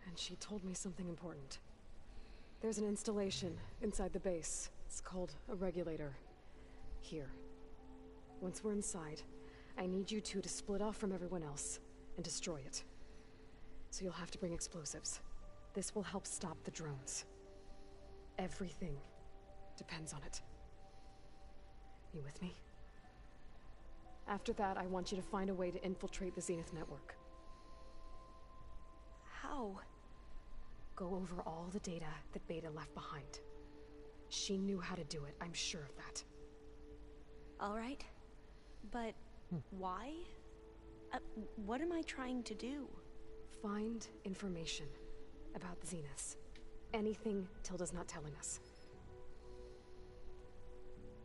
and she told me something important. There's an installation inside the base. It's called a regulator. Here. Once we're inside, I need you two to split off from everyone else and destroy it. So you'll have to bring explosives. This will help stop the drones. Everything depends on it. You with me? After that, I want you to find a way to infiltrate the Zenith network. How? Go over all the data that Beta left behind. She knew how to do it, I'm sure of that. All right. But why? What am I trying to do? Find information about the Zeniths. Anything Tilda's not telling us.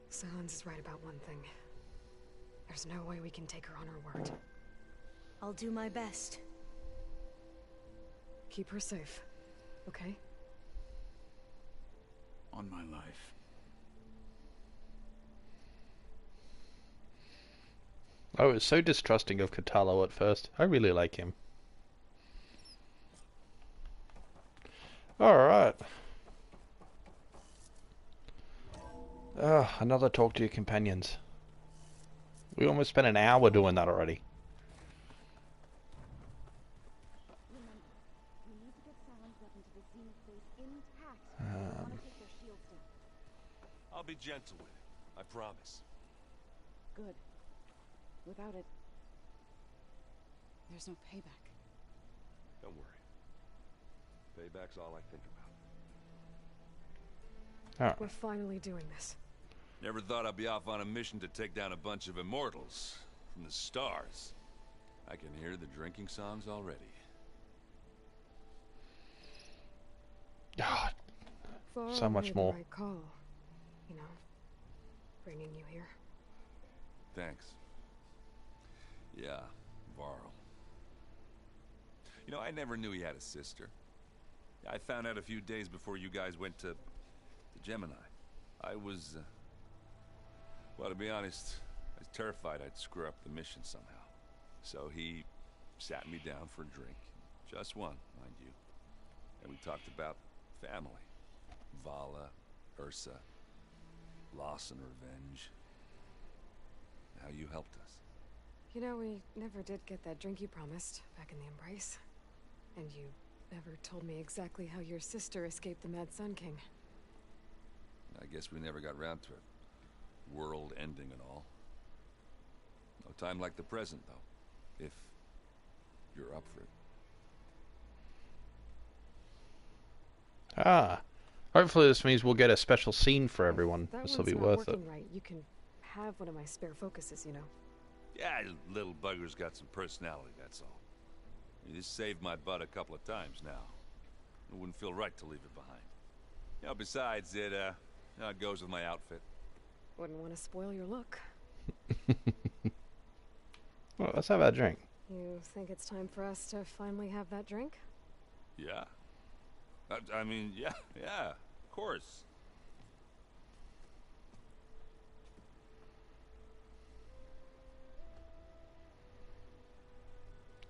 Silence is right about one thing. There's no way we can take her on her word. I'll do my best. Keep her safe, okay? On my life. I was so distrusting of Katalo at first. I really like him. Alright. Another talk to your companions. We almost spent an hour doing that already. I'll be gentle with it, I promise. Good. Without it, there's no payback. Don't worry. Payback's all I think about. Alright. We're finally doing this. Never thought I'd be off on a mission to take down a bunch of immortals from the stars. I can hear the drinking songs already. God, Far so much made more. The right call, you know, bringing you here. Thanks. Yeah, Varl. You know, I never knew he had a sister. I found out a few days before you guys went to Gemini. I was, well, to be honest, I was terrified I'd screw up the mission somehow. So he sat me down for a drink. Just one, mind you. And we talked about family. Vala, Ursa, loss and revenge. How you helped us. You know, we never did get that drink you promised back in the Embrace. And you never told me exactly how your sister escaped the Mad Sun King. I guess we never got round to it. World ending and all. No time like the present, though. If you're up for it. Ah. Hopefully this means we'll get a special scene for everyone. That This will one's be not worth it. working right. You can have one of my spare focuses, you know. Yeah, little bugger's got some personality, that's all. This saved my butt a couple of times now. It wouldn't feel right to leave it behind. You know, besides, it goes with my outfit. Wouldn't want to spoil your look. Well, let's have that drink. You think it's time for us to finally have that drink? Yeah. I mean, yeah, of course.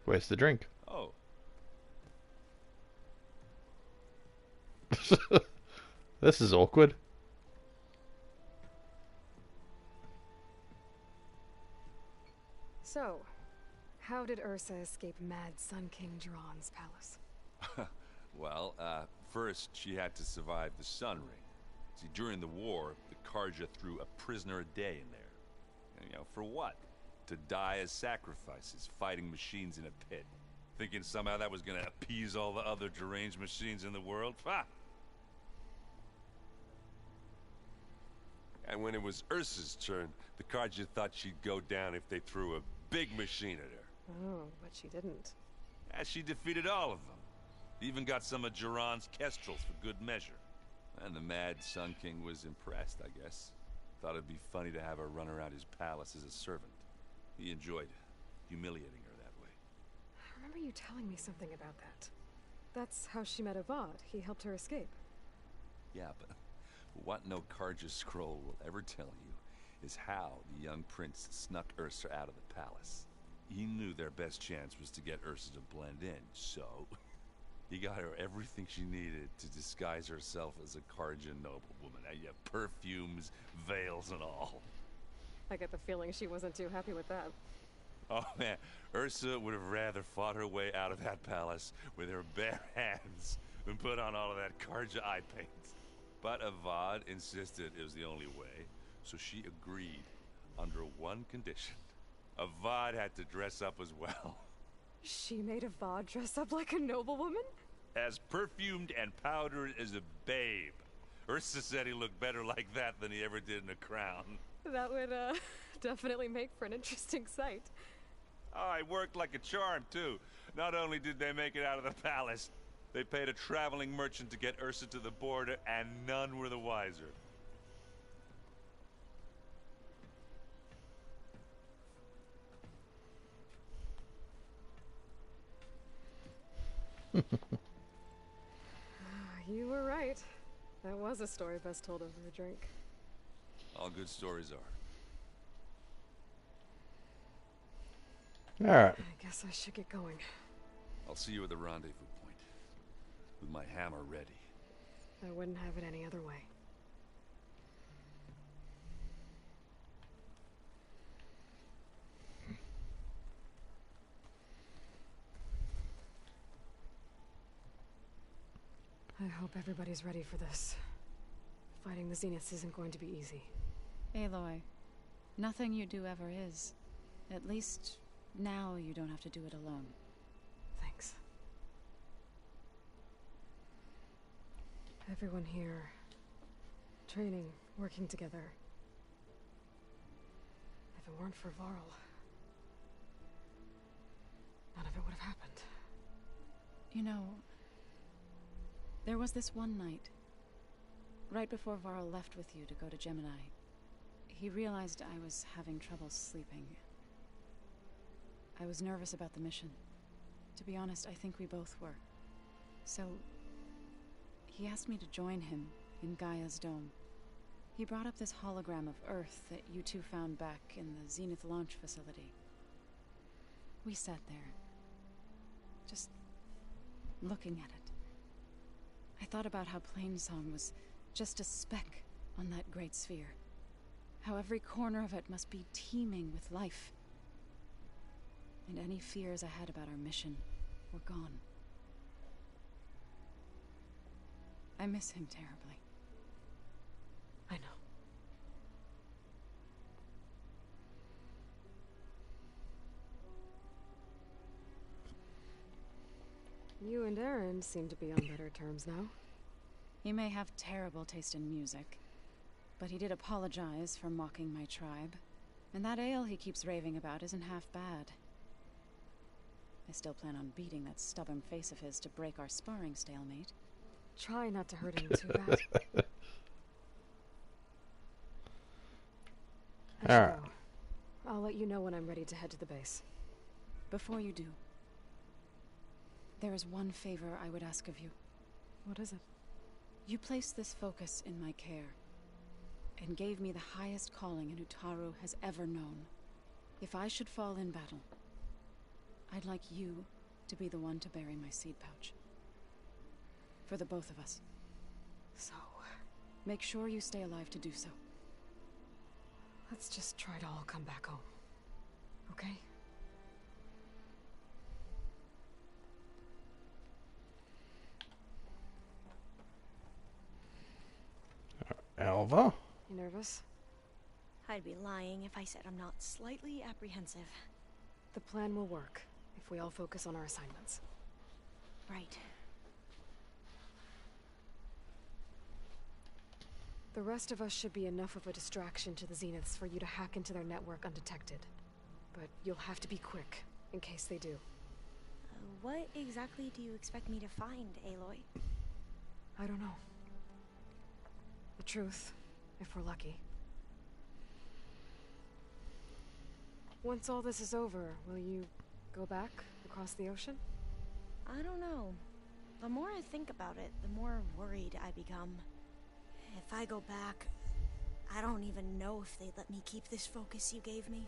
Where's the drink? Oh. This is awkward. So, how did Ursa escape Mad Sun King Jiran's palace? Well, first she had to survive the Sun Ring. See, during the war, the Karja threw a prisoner a day in there. And, you know, for what? To die as sacrifices, fighting machines in a pit. Thinking somehow that was gonna appease all the other deranged machines in the world? Ha! And when it was Ursa's turn, the Karja thought she'd go down if they threw a big machine at her. Oh, but she didn't. And she defeated all of them. Even got some of Jiran's kestrels for good measure. And the Mad Sun King was impressed, I guess. Thought it'd be funny to have her run around his palace as a servant. He enjoyed humiliating her that way. I remember you telling me something about that. That's how she met Avad. He helped her escape. Yeah, but what no Karja scroll will ever tell you is how the young prince snuck Ursa out of the palace. He knew their best chance was to get Ursa to blend in, so he got her everything she needed to disguise herself as a Karja noblewoman. Yeah, perfumes, veils, and all. I get the feeling she wasn't too happy with that. Oh man, Ursa would have rather fought her way out of that palace with her bare hands than put on all of that Karja eye paint. But Avad insisted it was the only way, so she agreed under one condition. Avad had to dress up as well. She made Avad dress up like a noblewoman? As perfumed and powdered as a babe. Ursa said he looked better like that than he ever did in a crown. That would, definitely make for an interesting sight. Oh, it worked like a charm, too. Not only did they make it out of the palace, they paid a traveling merchant to get Ursa to the border, and none were the wiser. You were right. That was a story best told over a drink. All good stories are. Alright. I guess I should get going. I'll see you at the rendezvous point. With my hammer ready. I wouldn't have it any other way. I hope everybody's ready for this. Fighting the Zeniths isn't going to be easy. Aloy, nothing you do ever is. At least, now you don't have to do it alone. Thanks. Everyone here, training, working together. If it weren't for Varl, none of it would have happened. You know, there was this one night, right before Varl left with you to go to Gemini. He realized I was having trouble sleeping. I was nervous about the mission. To be honest, I think we both were. So, he asked me to join him in Gaia's dome. He brought up this hologram of Earth that you two found back in the Zenith launch facility. We sat there, just looking at it. I thought about how Plainsong was Just a speck on that great sphere. How every corner of it must be teeming with life. And any fears I had about our mission were gone. I miss him terribly. I know. You and Aaron seem to be on better terms now. He may have terrible taste in music, but he did apologize for mocking my tribe. And that ale he keeps raving about isn't half bad. I still plan on beating that stubborn face of his to break our sparring stalemate. Try not to hurt him too bad. I should go. I'll let you know when I'm ready to head to the base. Before you do, there is one favor I would ask of you. What is it? You placed this focus in my care, and gave me the highest calling an Utaru has ever known. If I should fall in battle, I'd like you to be the one to bury my seed pouch. For the both of us. So... make sure you stay alive to do so. let's just try to all come back home. Okay? Alva? You nervous? I'd be lying if I said I'm not slightly apprehensive. The plan will work, if we all focus on our assignments. Right. The rest of us should be enough of a distraction to the Zeniths for you to hack into their network undetected. But you'll have to be quick, in case they do. What exactly do you expect me to find, Aloy? I don't know. The truth, if we're lucky. Once all this is over, will you go back across the ocean? I don't know. The more I think about it, the more worried I become. If I go back, I don't even know if they'd let me keep this focus you gave me,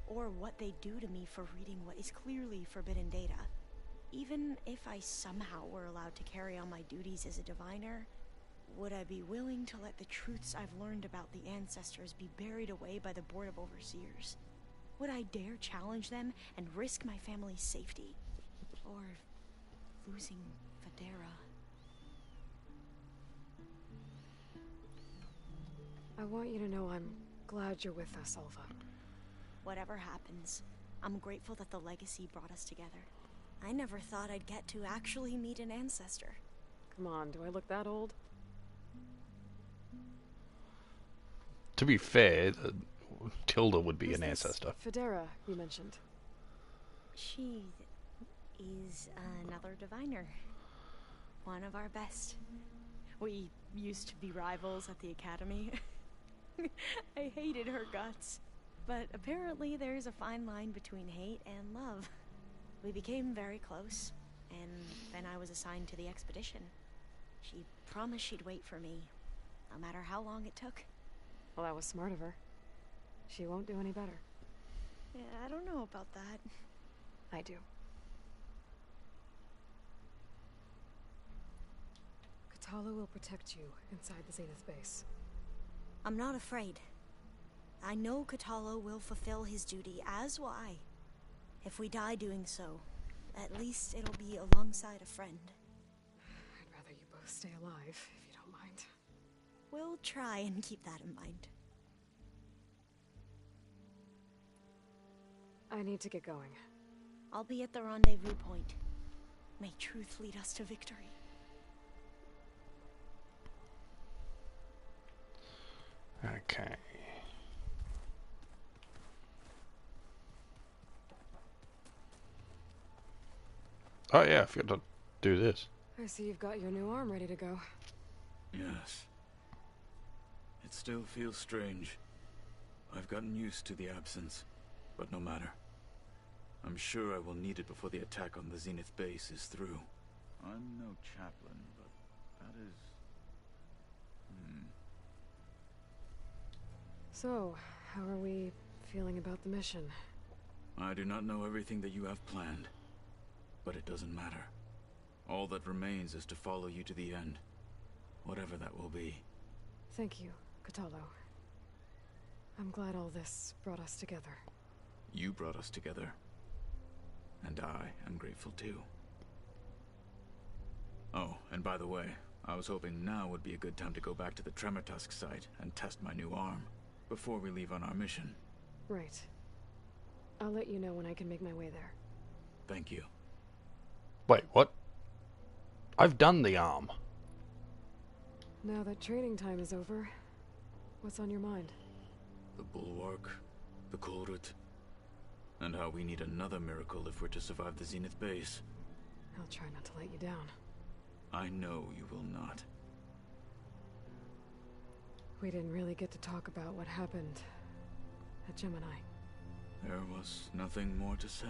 or what they'd do to me for reading what is clearly forbidden data. Even if I somehow were allowed to carry on my duties as a diviner, would I be willing to let the truths I've learned about the ancestors be buried away by the Board of Overseers? Would I dare challenge them and risk my family's safety? Or losing Federa? I want you to know I'm glad you're with us, Alva. Whatever happens, I'm grateful that the legacy brought us together. I never thought I'd get to actually meet an ancestor. Come on, do I look that old? To be fair, Tilda would be Who's an this ancestor. Federa, you mentioned. She is another diviner. One of our best. We used to be rivals at the academy. I hated her guts. But apparently there's a fine line between hate and love. We became very close, and then I was assigned to the expedition. She promised she'd wait for me, no matter how long it took. Well, that was smart of her. She won't do any better. Yeah, I don't know about that. I do. Katala will protect you inside the Zenith base. I'm not afraid. I know Katala will fulfill his duty, as will I. If we die doing so, at least it'll be alongside a friend. I'd rather you both stay alive, if you don't mind. We'll try and keep that in mind. I need to get going. I'll be at the rendezvous point. May truth lead us to victory. Okay. Oh yeah, I forgot to do this. I see you've got your new arm ready to go. Yes. It still feels strange. I've gotten used to the absence, but no matter. I'm sure I will need it before the attack on the Zenith base is through. I'm no chaplain, but that is... So, how are we feeling about the mission? I do not know everything that you have planned, but it doesn't matter. All that remains is to follow you to the end, whatever that will be. Thank you, Catalo. I'm glad all this brought us together. You brought us together. And I am grateful too. Oh, and by the way, I was hoping now would be a good time to go back to the Tremortusk site and test my new arm, before we leave on our mission. Right. I'll let you know when I can make my way there. Thank you. Wait, what? I've done the arm. Now that training time is over, what's on your mind? The Bulwark, the Kulrut, and how we need another miracle if we're to survive the Zenith base. I'll try not to let you down. I know you will not. We didn't really get to talk about what happened at Gemini. There was nothing more to say.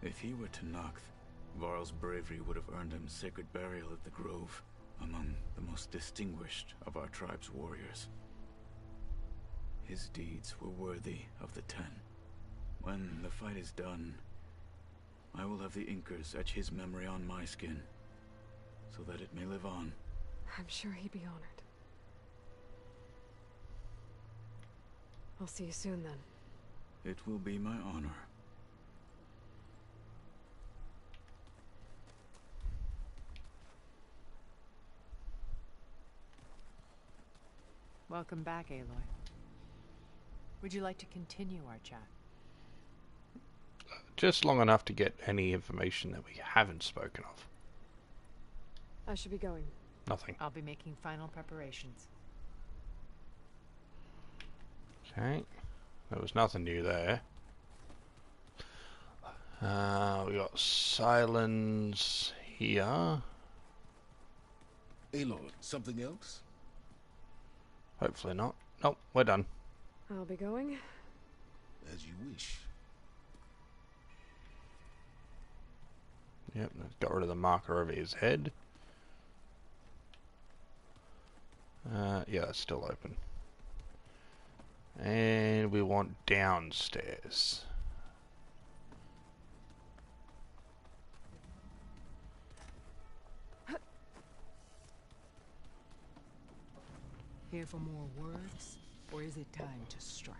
If he were to Noct, Varl's bravery would have earned him sacred burial at the Grove, among the most distinguished of our tribe's warriors. His deeds were worthy of the Ten. When the fight is done, I will have the Inkers etch his memory on my skin, so that it may live on. I'm sure he'd be honored. I'll see you soon then. It will be my honor. Welcome back, Aloy. Would you like to continue our chat? Just long enough to get any information that we haven't spoken of. I should be going. Nothing. I'll be making final preparations. Okay. There was nothing new there. We got Silence here. Aloy, something else? Hopefully not. Nope, we're done. I'll be going. As you wish. Yep, got rid of the marker over his head. Yeah, it's still open. And we want downstairs. Here for more words, or is it time to strike?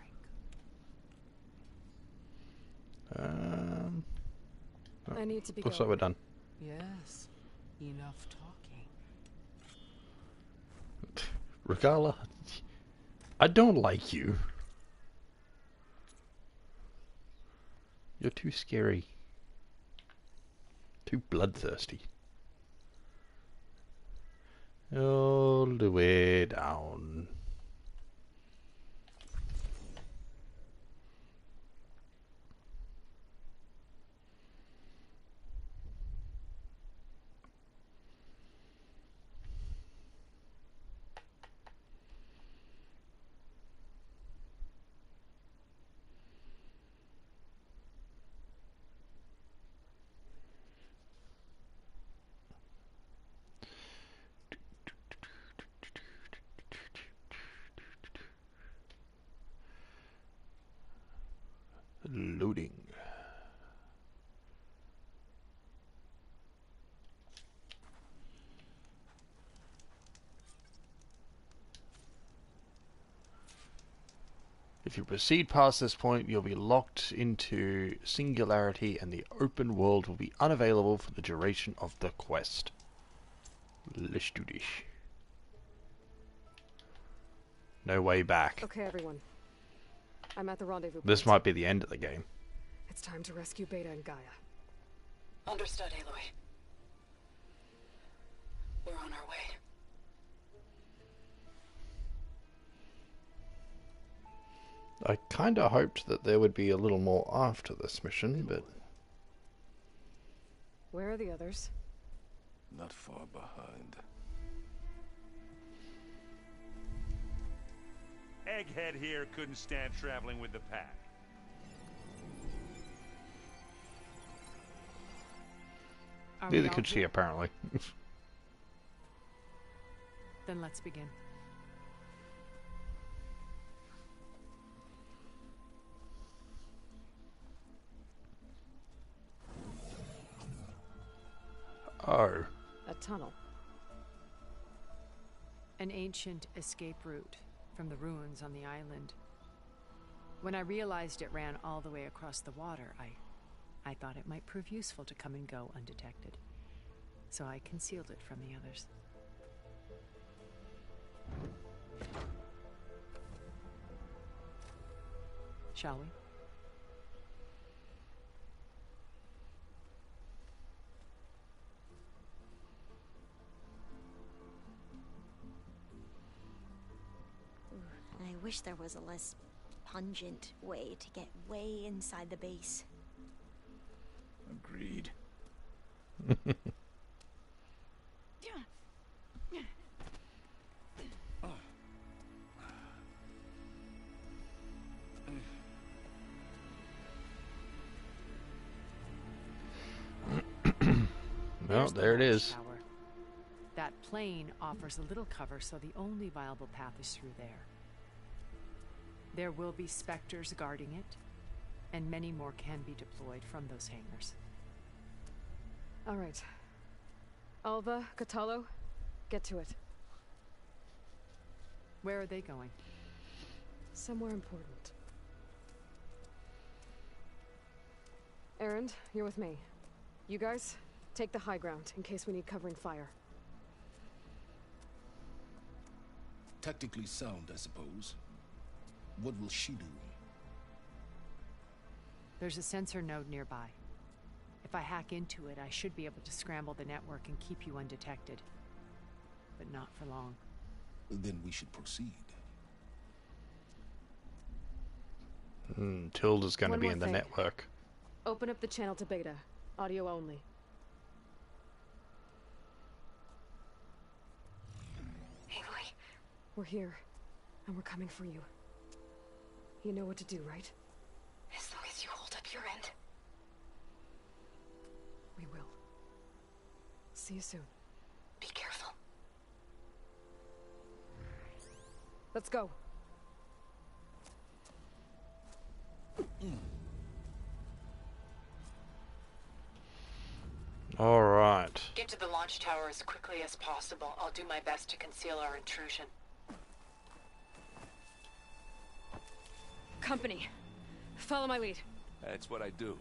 I need to be Looks going. like we're done. Yes, enough talking. Regala, I don't like you. You're too scary. Too bloodthirsty. All the way down. Loading. If you proceed past this point, you'll be locked into singularity and the open world will be unavailable for the duration of the quest. Let's do this. No way back. Okay, everyone. I'm at the rendezvous point. This might be the end of the game. It's time to rescue Beta and Gaia. Understood, Aloy. We're on our way. I kinda hoped that there would be a little more after this mission, but... Where are the others? Not far behind. Egghead here couldn't stand traveling with the pack. Are we Neither all could she, here? apparently. Then let's begin. Oh. A tunnel. An ancient escape route from the ruins on the island. When I realized it ran all the way across the water, I thought it might prove useful to come and go undetected. So I concealed it from the others. Shall we? I wish there was a less pungent way to get way inside the base. Agreed. Well, there it is. Tower. That plane offers a little cover, so the only viable path is through there. There will be specters guarding it, and many more can be deployed from those hangars. All right. Alva, Catalo, get to it. Where are they going? Somewhere important. Erend, you're with me. You guys, take the high ground in case we need covering fire. Tactically sound, I suppose. What will she do? There's a sensor node nearby. If I hack into it, I should be able to scramble the network and keep you undetected. But not for long. Then we should proceed. Tilda's going to One be more in the thing. network. Open up the channel to beta. Audio only. Aloy, We're here, and we're coming for you. You know what to do, right? as long as you hold up your end. We will. See you soon. Be careful. Let's go. All right. Get to the launch tower as quickly as possible. I'll do my best to conceal our intrusion. Company. Follow my lead. That's what I do.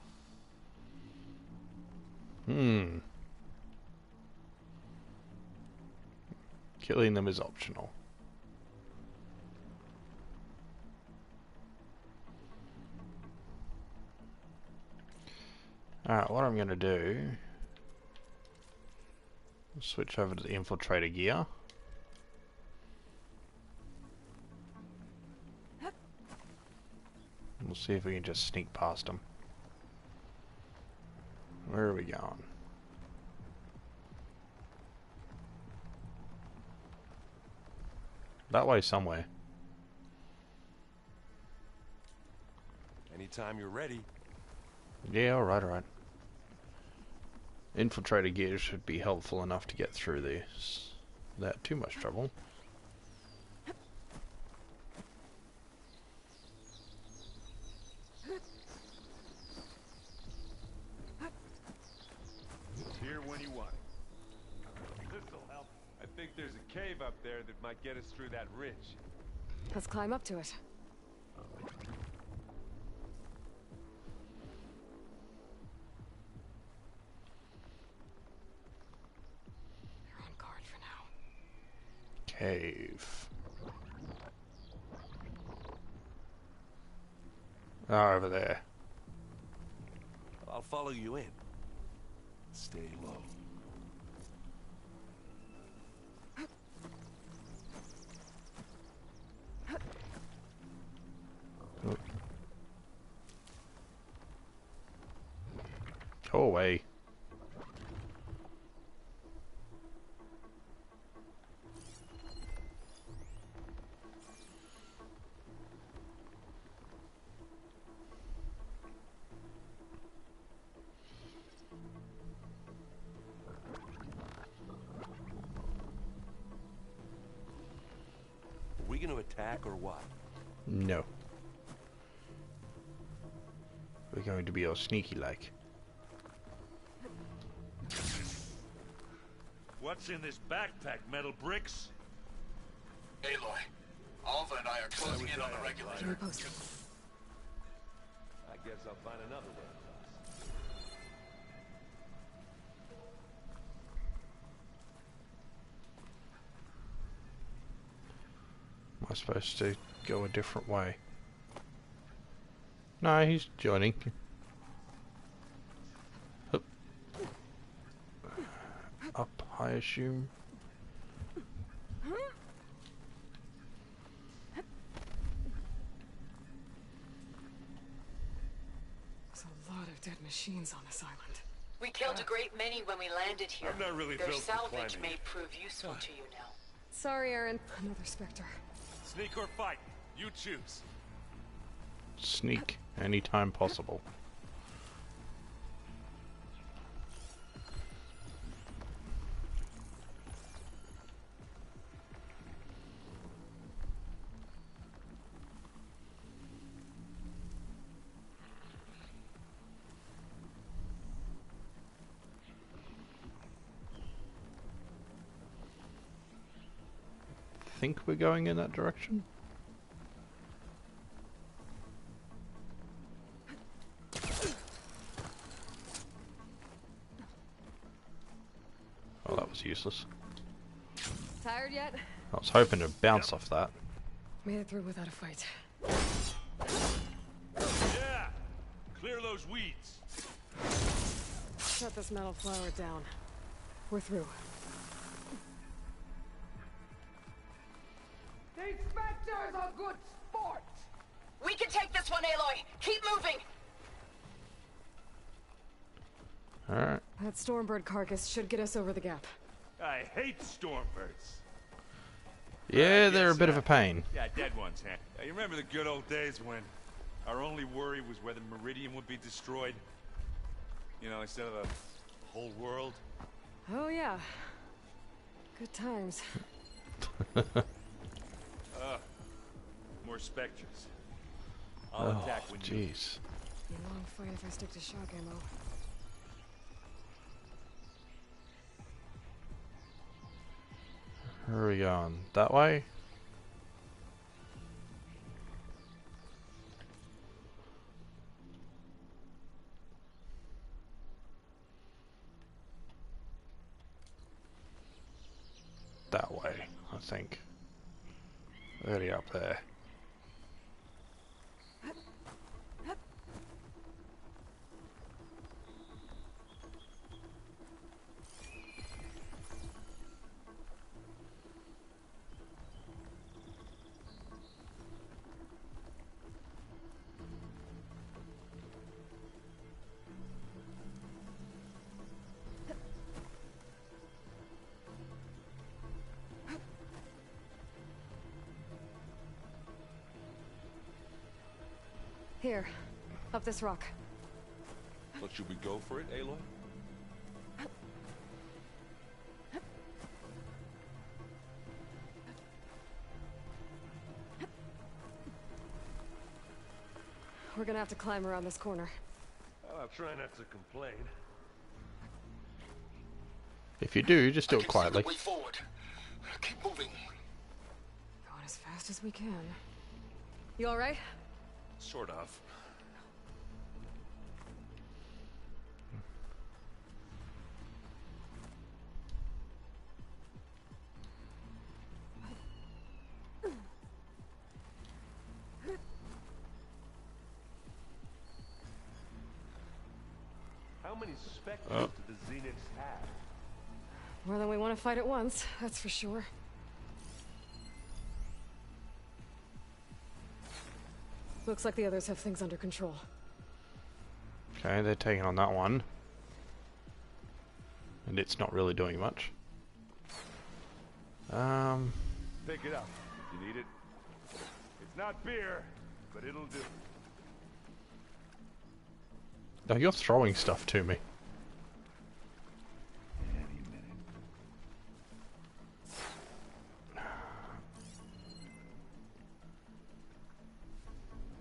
Killing them is optional. Alright, what I'm going to do... switch over to the infiltrator gear. We'll see if we can just sneak past them. Where are we going? That way somewhere. Anytime you're ready. Yeah, alright, alright. Infiltrator gear should be helpful enough to get through this without too much trouble. Here when you want it. This'll help. I think there's a cave up there that might get us through that ridge. Let's climb up to it. They're on guard for now. Cave. Oh, over there. I'll follow you in. Stay low. Go away. Are we gonna attack or what? No. We're going to be all sneaky like. What's in this backpack, metal bricks? Aloy, Alva and I are closing in on the regulator. Post. I guess I'll find another way across. Am I supposed to go a different way? No, he's joining. Up, up, I assume. There's a lot of dead machines on this island. We killed a great many when we landed here. I'm not really Their built for salvage climbing. may prove useful to you now. Sorry, Aaron. Another Spectre. Sneak or fight, you choose. Sneak anytime possible. Think we're going in that direction? Oh, that was useless. Tired yet? I was hoping to bounce off that. Made it through without a fight. Yeah! Clear those weeds. Shut this metal flower down. We're through. These Spectres are good sport! We can take this one, Aloy! Keep moving! Alright. That Stormbird carcass should get us over the gap. I hate stormbirds. Yeah, they're a bit of a pain. Yeah, dead ones, huh? You remember the good old days when our only worry was whether Meridian would be destroyed? You know, instead of a whole world? Oh yeah. Good times. More specters. I'll attack when you... Jeez. Be a long fight if I stick to shock ammo. Where are we going? That way? That way, I think. Early up there. Here, up this rock. Well, should we go for it, Aloy? We're gonna have to climb around this corner. Well, I'll try not to complain. If you do, just do it quietly. Way forward. Keep moving. Going as fast as we can. You alright? Sort of. How many specters do the Zeniths have? More than we want to fight at once, that's for sure. Looks like the others have things under control. Okay, they're taking on that one. And it's not really doing much. Pick it up. You need it? It's not beer, but it'll do. No, you're throwing stuff to me. Any minute.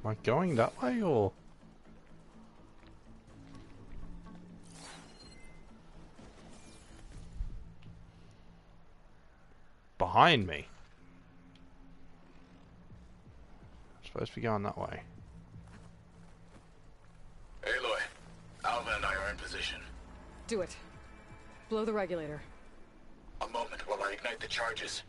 Am I going that way, or...? Behind me? Supposed to be going that way. Aloy, Alva and I are in position. Do it. Blow the regulator. A moment while I ignite the charges.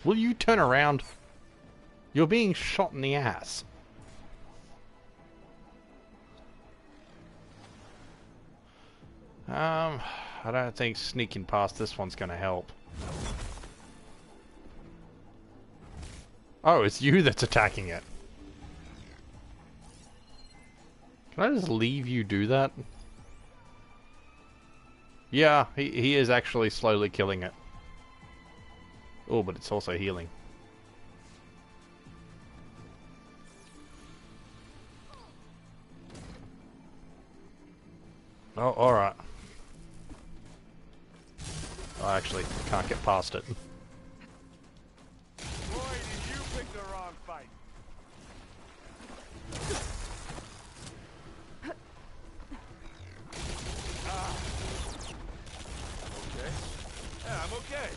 Will you turn around? You're being shot in the ass. I don't think sneaking past this one's gonna help. Oh, it's you that's attacking it. Can I just leave you do that? Yeah, he is actually slowly killing it. Oh, but it's also healing. Oh, alright. I actually can't get past it. Boy, did you pick the wrong fight. Okay. Yeah, I'm okay.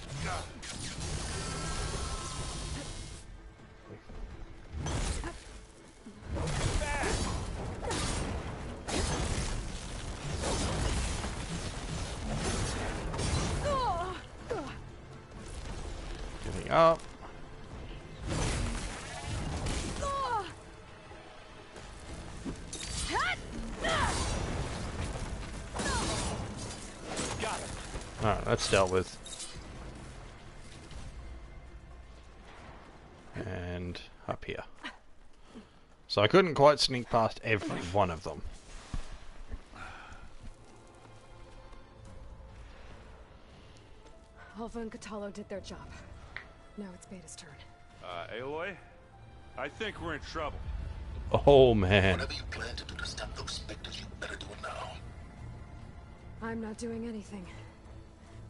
Getting up. Alright, that's dealt with. And up here. So I couldn't quite sneak past every one of them. Alva and Catalo did their job. Now it's Beta's turn. Aloy? I think we're in trouble. Oh man. Whatever you plan to do to stop those specters, you better do it now. I'm not doing anything.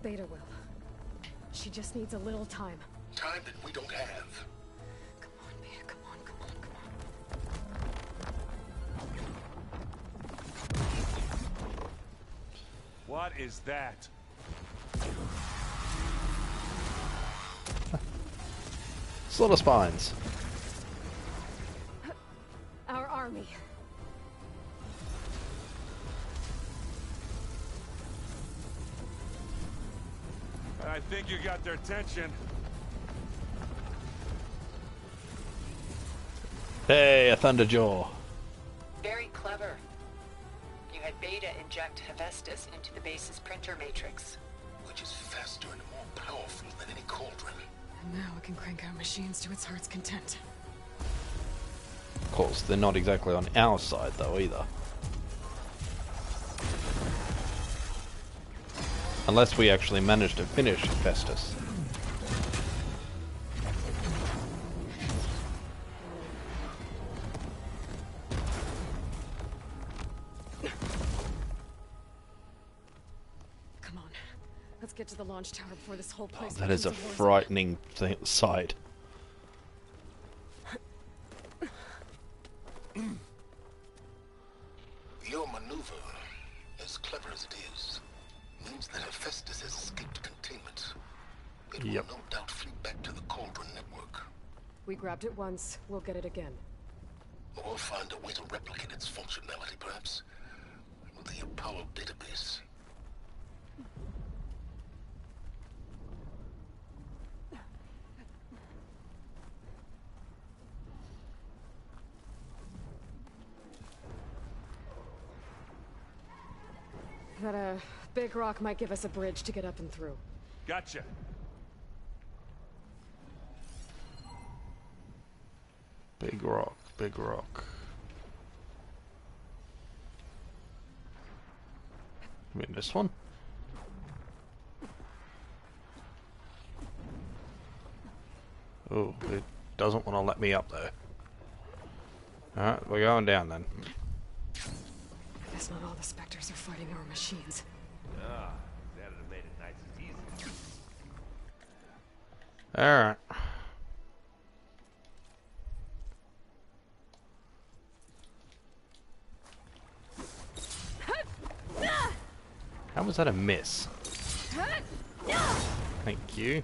Beta will. She just needs a little time. Time that we don't have. Come on, Beta, come on, come on, come on. What is that? Slaughter spines. Our army. I think you got their attention. Hey, a Thunderjaw. Very clever. You had Beta inject Hephaestus into the base's printer matrix. Which is faster and more powerful than any cauldron. And now it can crank out machines to its heart's content. Of course, they're not exactly on our side though either. Unless we actually manage to finish Hephaestus. Come on. Let's get to the launch tower before this whole place That is a becomes war zone. frightening sight. Your maneuver, as clever as it is, means that Hephaestus has escaped containment. It will no doubt flee back to the Cauldron network. We grabbed it once, we'll get it again. Or find a way to replicate its functionality, perhaps, with the Apollo database. That, big rock might give us a bridge to get up and through. Gotcha. Big rock, big rock. I mean, this one? Oh, it doesn't want to let me up there. Alright, we're going down then. Guess not all the specters are fighting our machines. Ah, that'd have made it nice and easy. Alright. How was that a miss? Thank you.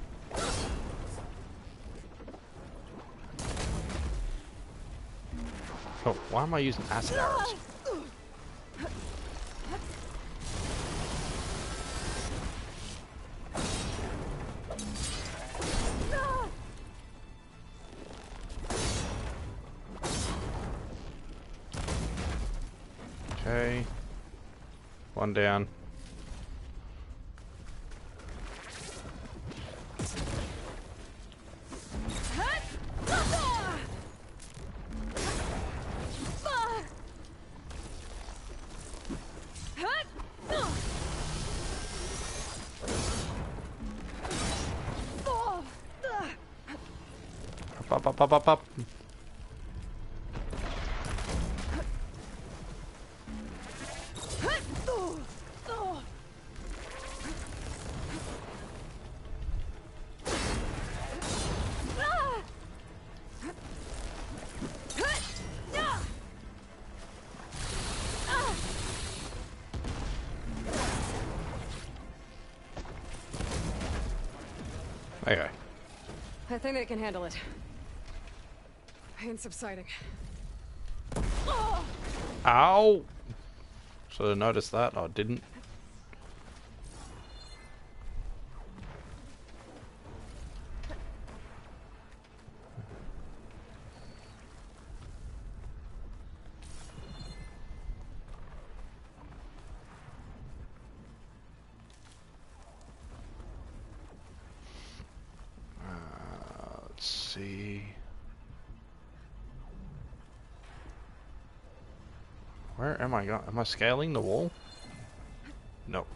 Oh, why am I using acid arrows? Okay. One down. Up, up, up, up, up. Okay. I think they can handle it. Pain subsiding. Ow! Should have noticed that. I didn't. Let's see. Where am I going? Am I scaling the wall? No.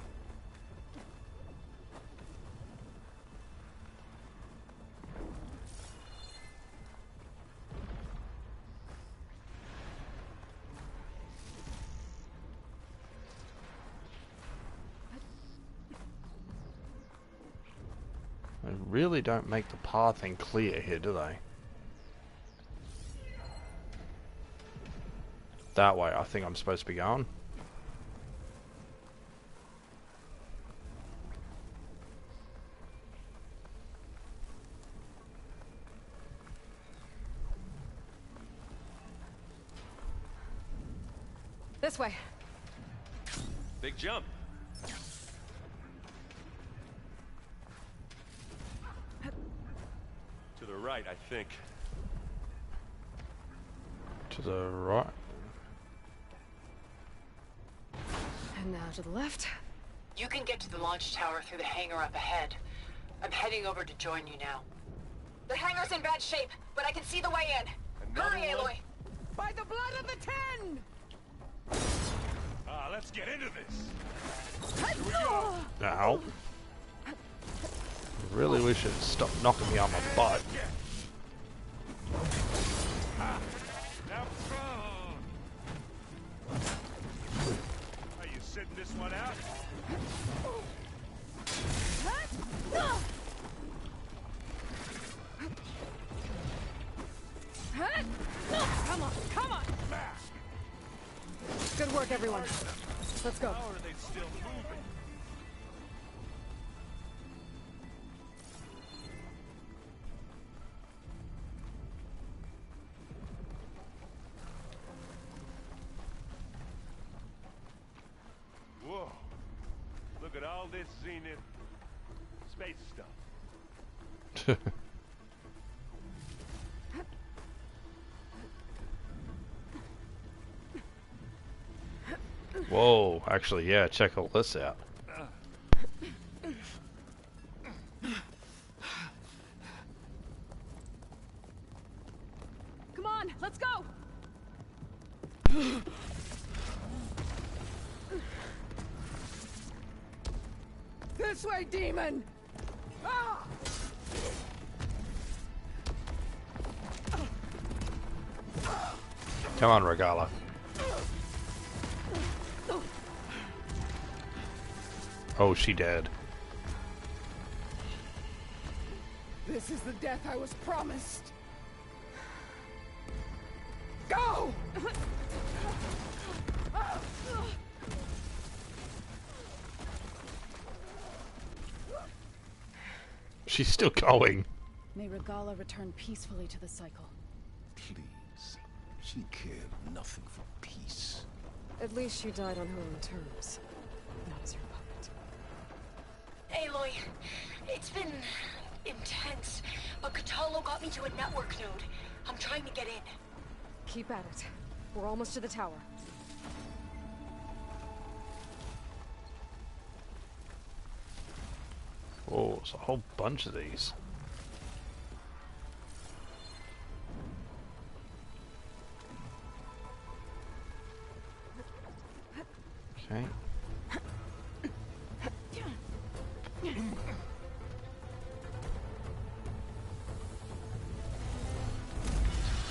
They really don't make the pathing clear here, do they? That way, I think I'm supposed to be going. This way. Big jump. To the right, I think. To the right. And now to the left. You can get to the launch tower through the hangar up ahead. I'm heading over to join you now. The hangar's in bad shape, but I can see the way in. Hurry, Aloy! By the blood of the Ten! Let's get into this. Here we go. Ow. I really wish it'd stop knocking me on my butt. Now prone. Are you sitting this one out? Come on, come on! Good work, everyone. Let's go. How are they still moving? Whoa. Look at all this Zenith space stuff. Whoa, actually, yeah, check all this out. Come on, let's go! This way, demon! Ah! Come on, Regala. Oh, she dead. This is the death I was promised. Go! She's still going. May Regala return peacefully to the cycle. Please. She cared nothing for peace. At least she died on her own terms, not as your puppet. Aloy, it's been intense, but Catalo got me to a network node. I'm trying to get in. Keep at it. We're almost to the tower. Oh, it's a whole bunch of these. Okay.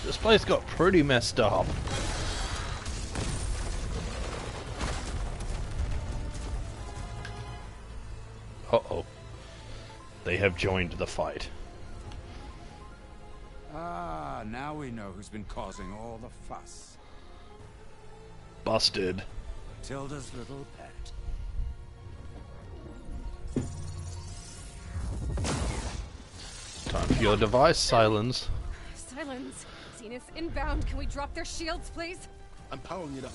This place got pretty messed up. Uh-oh. They have joined the fight. Ah, now we know who's been causing all the fuss. Busted. Tilda's little pet. Time for your device, Silence. Silence. Zenith inbound. Can we drop their shields, please? I'm powering it up.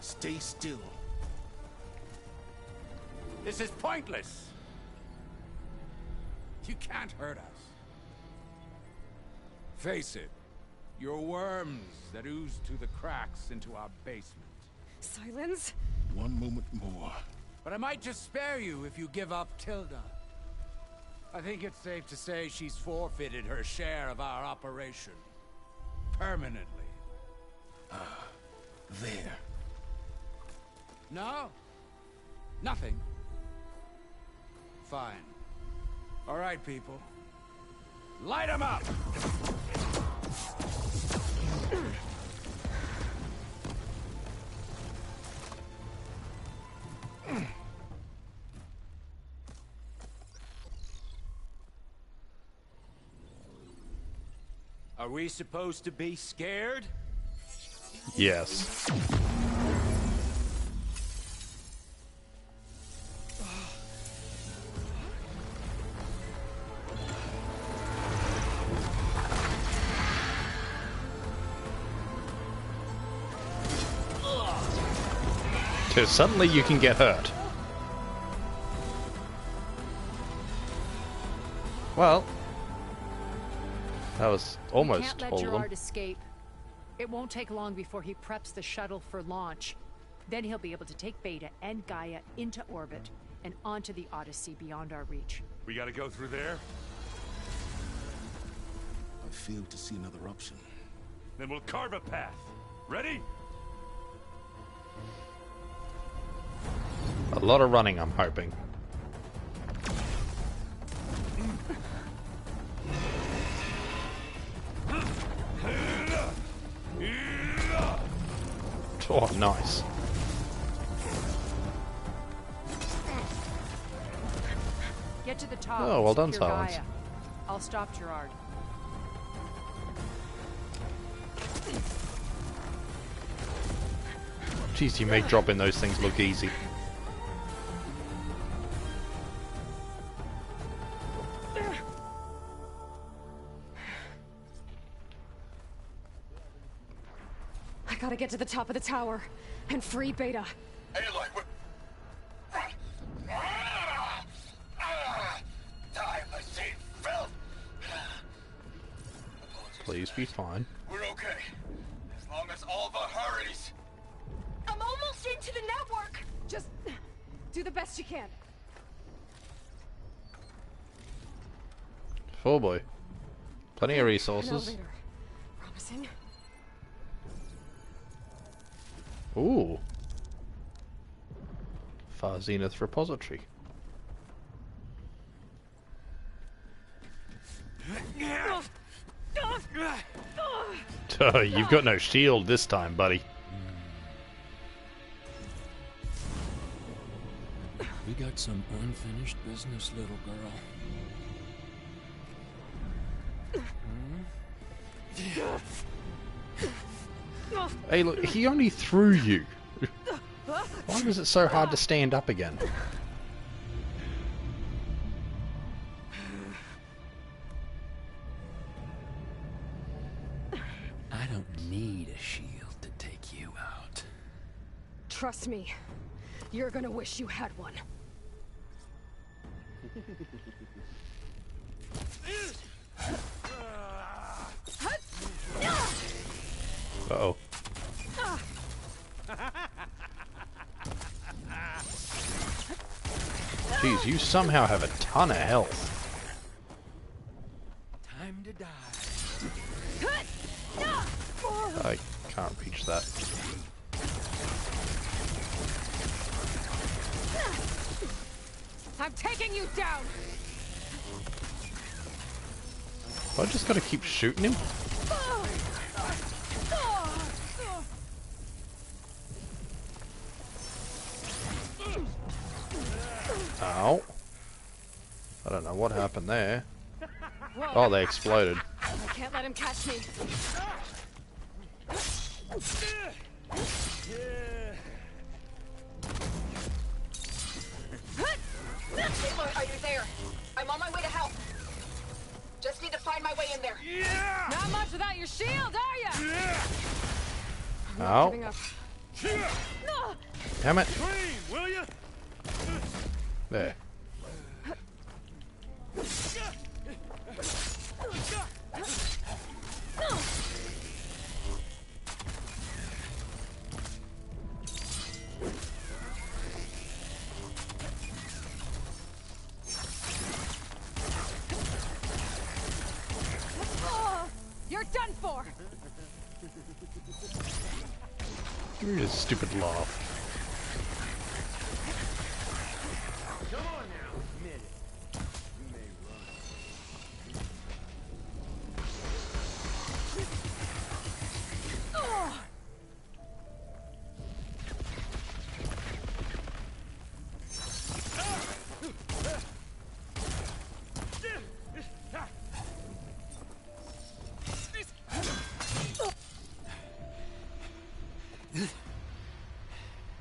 Stay still. This is pointless. You can't hurt us. Face it, you're worms that ooze through the cracks into our basement. Silence? One moment more. But I might just spare you if you give up Tilda. I think it's safe to say she's forfeited her share of our operation. Permanently. There. No? Nothing? Fine. All right, people. Light 'em up! Are we supposed to be scared? Yes. Because suddenly you can get hurt. Well, that was almost can't let all of them. Gerard escape. It won't take long before he preps the shuttle for launch. Then he'll be able to take Beta and Gaia into orbit and onto the Odyssey beyond our reach. We gotta go through there? I fail to see another option. Then we'll carve a path. Ready? A lot of running, I'm hoping. Oh, nice. Get to the top. Oh, and well done, secure Silence. Gaia. I'll stop Gerard. Jeez, you make dropping those things look easy. I gotta get to the top of the tower and free Beta. Aloy, die, I say, filth! Please be fine. We're okay. As long as Alva hurries. I'm almost into the network! Just do the best you can. Oh boy. Plenty of An resources. elevator. Promising. Ooh. Far Zenith repository. You've got no shield this time, buddy. We got some unfinished business, little girl. Hey, look, he only threw you. Why was it so hard to stand up again? Trust me, you're gonna wish you had one. Uh-oh. Jeez, you somehow have a ton of health. Time to die. I can't reach that. I'm taking you down! I just gotta keep shooting him? Ow. I don't know what happened there. Oh, they exploded. I can't let him catch me. Are you there? I'm on my way to help. Just need to find my way in there. Yeah! Not much without your shield, are ya? Yeah! Ow. Giving up. Damn it. Clean, will you? There. You're done for! Give me a stupid laugh. Come on now, admit it. You may run.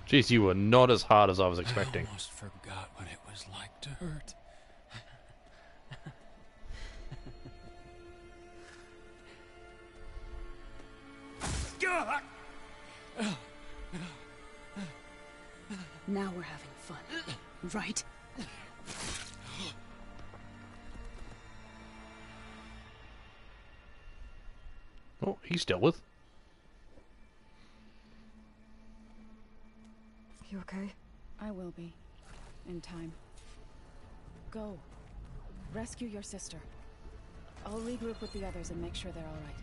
Jeez, you were not as hard as I was expecting. I almost forgot what it was like to hurt. Now we're having fun, right? Oh, he's dealt with. You okay? I will be. In time. Go. Rescue your sister. I'll regroup with the others and make sure they're all right.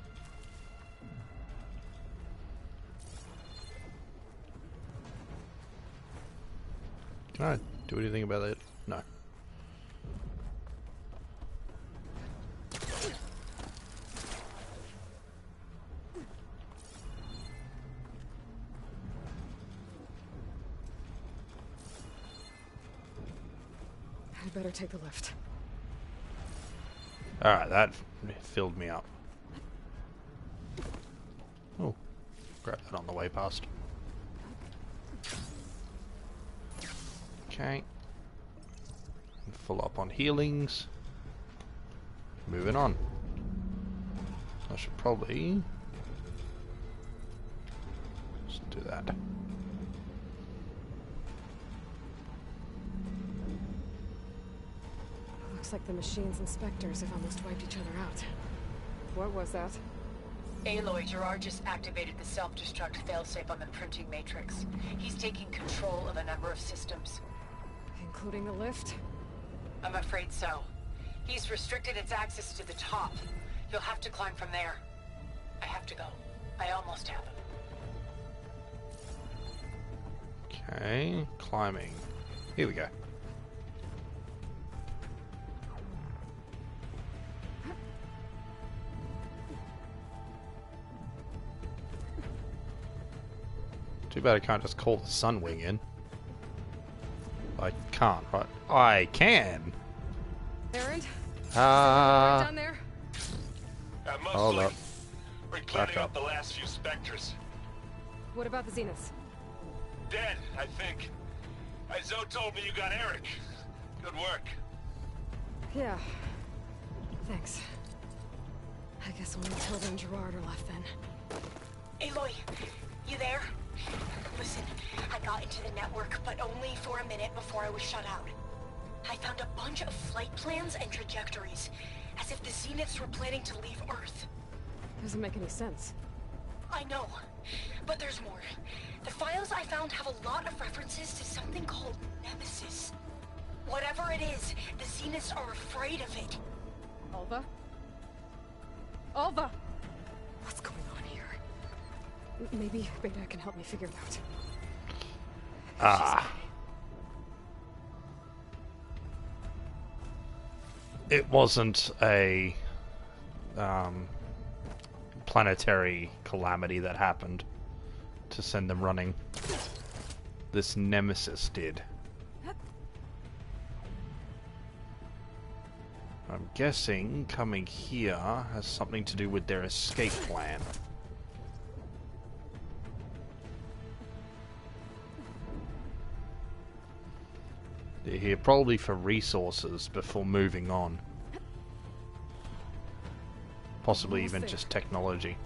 Can I do anything about it? No. I better take the lift. Alright, that filled me up. Oh, grab that on the way past. Okay. Full up on healings. Moving on. I should probably just do that. Looks like the machine's inspectors have almost wiped each other out. What was that? Aloy, Gerard just activated the self-destruct failsafe on the printing matrix. He's taking control of a number of systems. Including the lift? I'm afraid so. He's restricted its access to the top. You'll have to climb from there. I have to go. I almost have him. Okay, climbing. Here we go. Too bad I can't just call the Sunwing in. I can't, right? I can! Errand? Ah. Down there? Hold up. We're cleaning up the last few specters. What about the Zeniths? Dead, I think. Zoe told me you got Eric. Good work. Yeah. Thanks. I guess only Tilda and Gerard are left then. Aloy, you there? Listen, I got got into the network, but only for a minute before I was shut out. I found a bunch of flight plans and trajectories, as if the Zeniths were planning to leave Earth. Doesn't make any sense. I know, but there's more. The files I found have a lot of references to something called Nemesis. Whatever it is, the Zeniths are afraid of it. Alva? Alva! What's going on here? Maybe Beta can help me figure it out. Ah. It wasn't a planetary calamity that happened to send them running. This Nemesis did. I'm guessing coming here has something to do with their escape plan. They're here probably for resources before moving on. Possibly even just technology.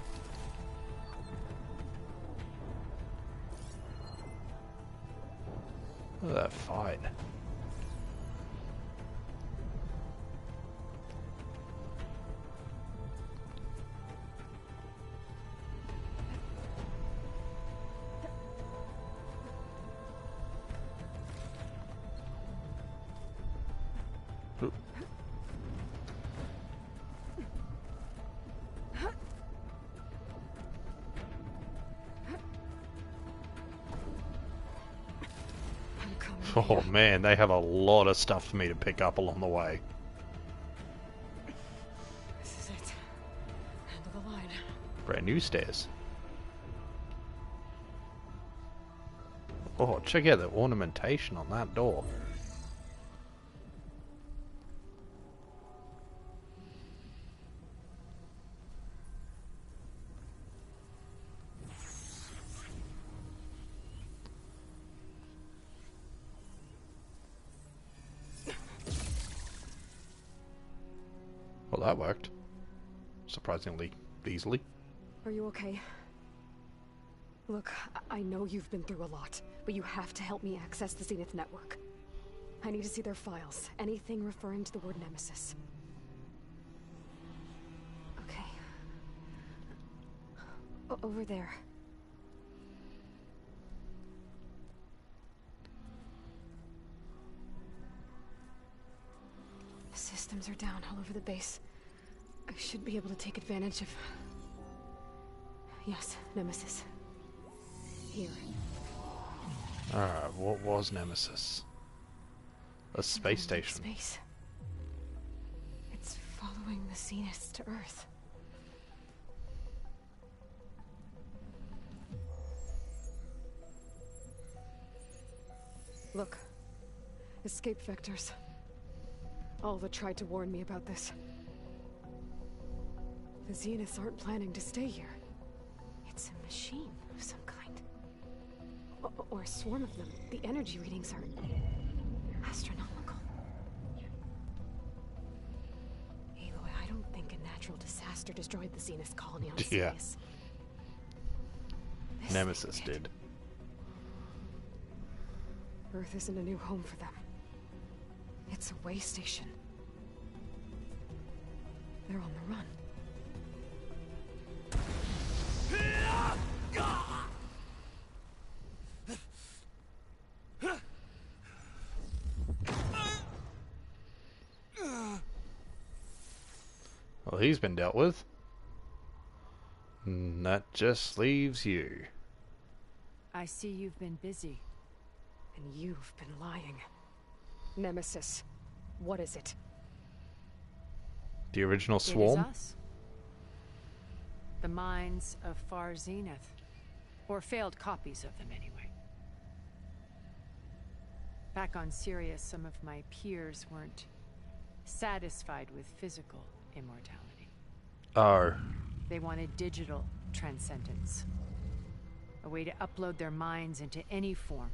Look at that fight. Oh man, they have a lot of stuff for me to pick up along the way. This is it. End of the line. Brand new stairs. Oh, check out the ornamentation on that door. Well, that worked. Surprisingly easily. Are you okay? Look, I know you've been through a lot, but you have to help me access the Zenith network. I need to see their files. Anything referring to the word Nemesis. Okay. Over there. Systems are down all over the base. I should be able to take advantage of... Yes, Nemesis. Here. What was Nemesis? A space station. Space. It's following the Zeniths to Earth. Look. Escape vectors. Alva tried to warn me about this. The Zeniths aren't planning to stay here. It's a machine of some kind. Or a swarm of them. The energy readings are astronomical. Aloy, I don't think a natural disaster destroyed the Zenith colony on Sirius. Yeah. Nemesis did. Earth isn't a new home for them. It's a way station. They're on the run. Well, he's been dealt with. And that just leaves you. I see you've been busy. And you've been lying. Nemesis. What is it? The original swarm? It is us. The minds of Far Zenith. Or failed copies of them, anyway. Back on Sirius, some of my peers weren't satisfied with physical immortality. Oh. They wanted digital transcendence. A way to upload their minds into any form,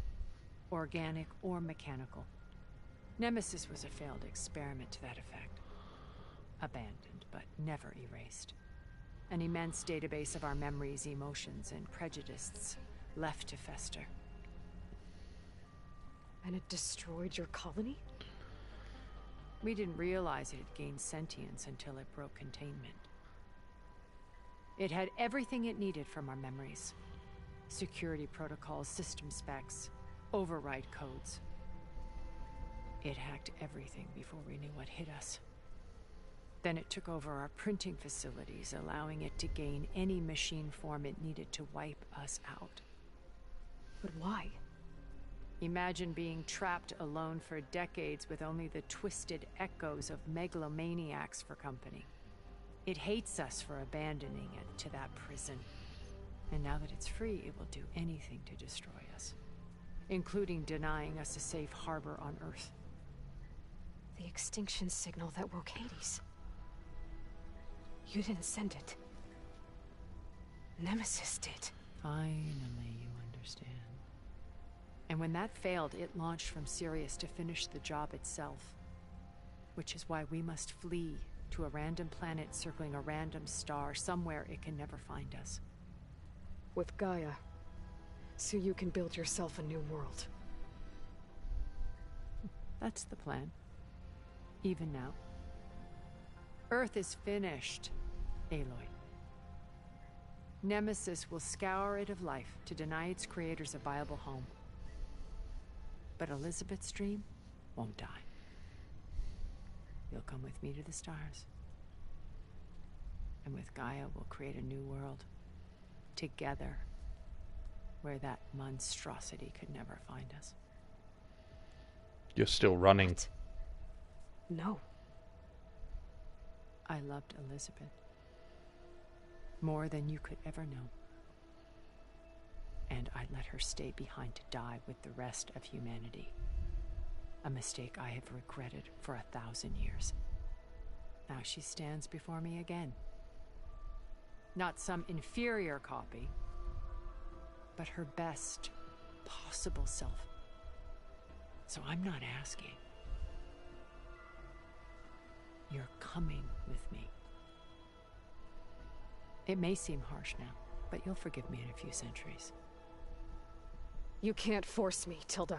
organic or mechanical. Nemesis was a failed experiment to that effect. Abandoned, but never erased. An immense database of our memories, emotions, and prejudices left to fester. And it destroyed your colony? We didn't realize it had gained sentience until it broke containment. It had everything it needed from our memories. Security protocols, system specs, override codes. It hacked everything before we knew what hit us. Then it took over our printing facilities, allowing it to gain any machine form it needed to wipe us out. But why? Imagine being trapped alone for decades with only the twisted echoes of megalomaniacs for company. It hates us for abandoning it to that prison. And now that it's free, it will do anything to destroy us, including denying us a safe harbor on Earth. The extinction signal that woke Hades. You didn't send it. Nemesis did. Finally, you understand. And when that failed, it launched from Sirius to finish the job itself. Which is why we must flee to a random planet circling a random star, somewhere it can never find us. With Gaia. So you can build yourself a new world. That's the plan. Even now. Earth is finished, Aloy. Nemesis will scour it of life to deny its creators a viable home. But Elizabeth's dream won't die. You'll come with me to the stars. And with Gaia, we'll create a new world. Together. Where that monstrosity could never find us. You're still running. What? No. I loved Elizabeth. More than you could ever know. And I let her stay behind to die with the rest of humanity. A mistake I have regretted for 1,000 years. Now she stands before me again. Not some inferior copy, but her best possible self. So I'm not asking. You're coming with me. It may seem harsh now, but you'll forgive me in a few centuries. You can't force me, Tilda.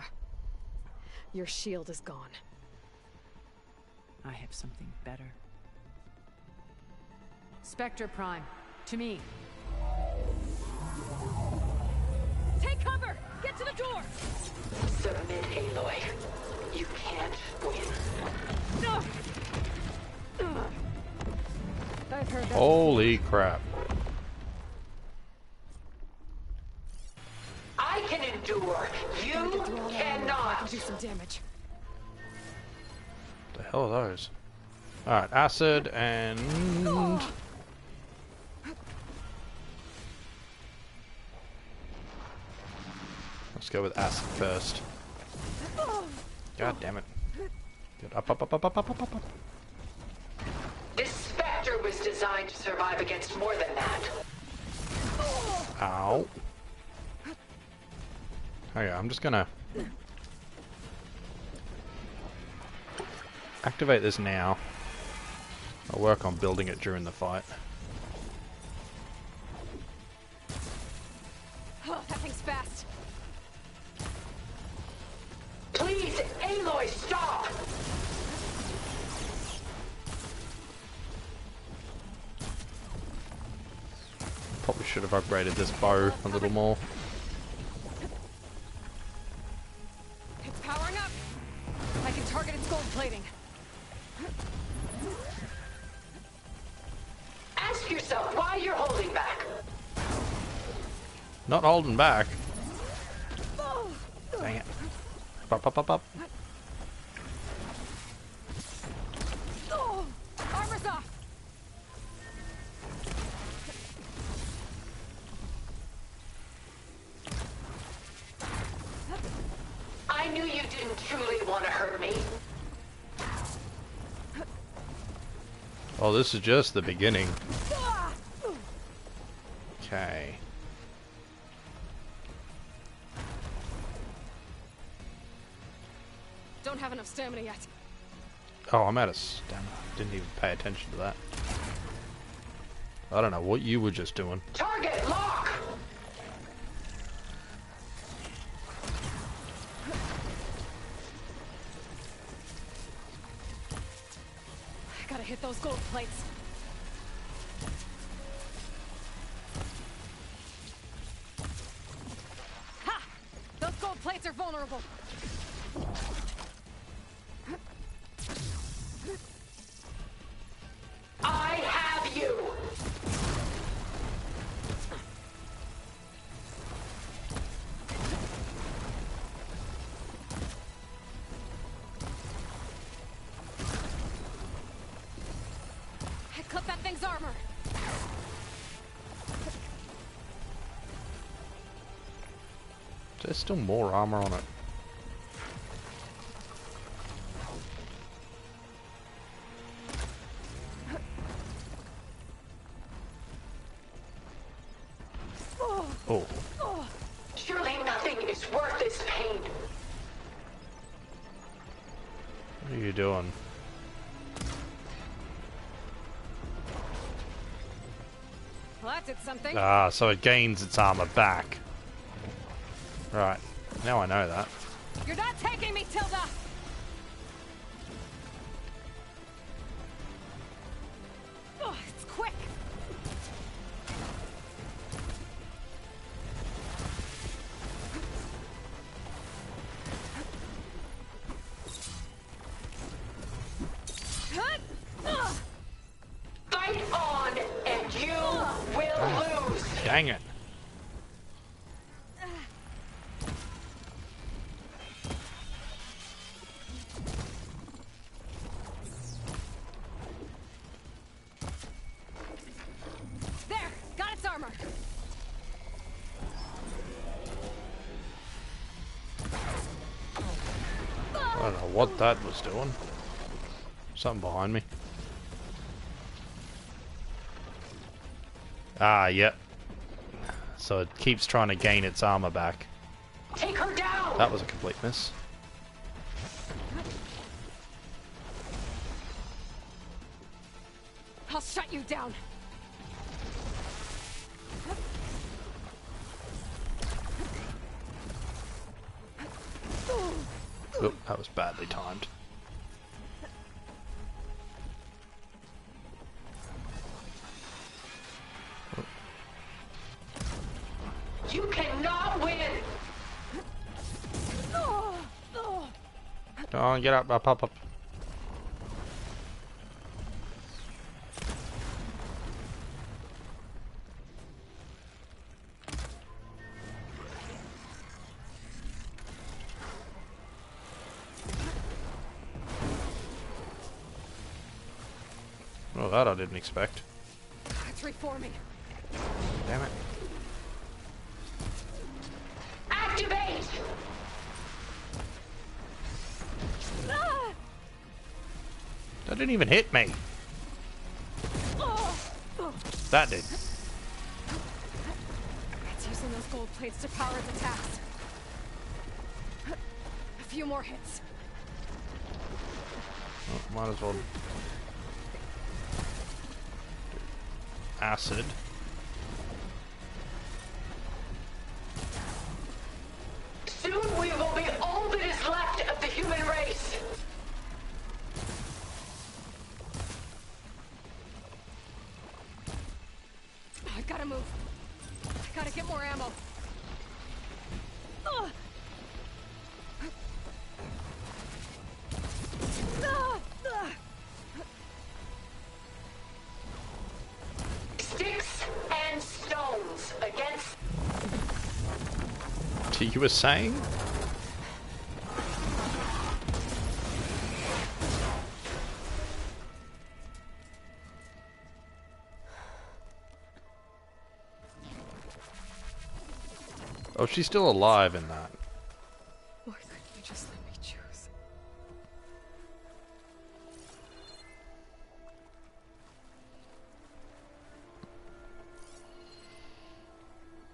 Your shield is gone. I have something better. Spectre Prime, to me. Take cover! Get to the door! Submit, Aloy. You can't win. No! I've heard that. Holy crap. I can endure. You cannot. I can do some damage. What the hell are those? Alright, acid and... Let's go with acid first. God damn it. Get up, up, up, up, up, up, up, up. This Spectre was designed to survive against more than that. Ow. Okay, I'm just gonna activate this now. I'll work on building it during the fight. Oh, that thing's fast. Please, Aloy, stop! Probably should have upgraded this bow a little more. It's powering up. I can target its gold plating. Ask yourself why you're holding back. Not holding back. Dang it. Up, up, up, up. Oh, armor's off. I knew you didn't truly want to hurt me. Oh, this is just the beginning. Okay. Don't have enough stamina yet. Oh, I'm out of stamina. Didn't even pay attention to that. I don't know what you were just doing. Target lock! gotta hit those gold plates. Ha! Those gold plates are vulnerable. I have you! I clipped that thing's armor. There's still more armor on it. Oh. Surely nothing is worth this pain. What are you doing? Well, that did something. Ah, so it gains its armor back. Right. Now I know that. You're not taking me, Tilda! Oh, it's quick! Fight on, and you will lose. Dang it. There! Got its armor! I don't know what that was doing. Something behind me. Ah, yep. So it keeps trying to gain its armor back. Take her down! That was a complete miss. I'll shut you down! Oop, that was badly timed. You cannot win! Come on, get up, up. Well, that I didn't expect. It's reforming. Damn it. Activate! That didn't even hit me. That did. It's using those gold plates to power its attacks. A few more hits. Oh, might as well. Acid. Soon we will be all that is left of the human race. I gotta move. I gotta get more ammo. Sticks and stones against... You were saying? Oh, she's still alive in that. Why couldn't you just let me choose?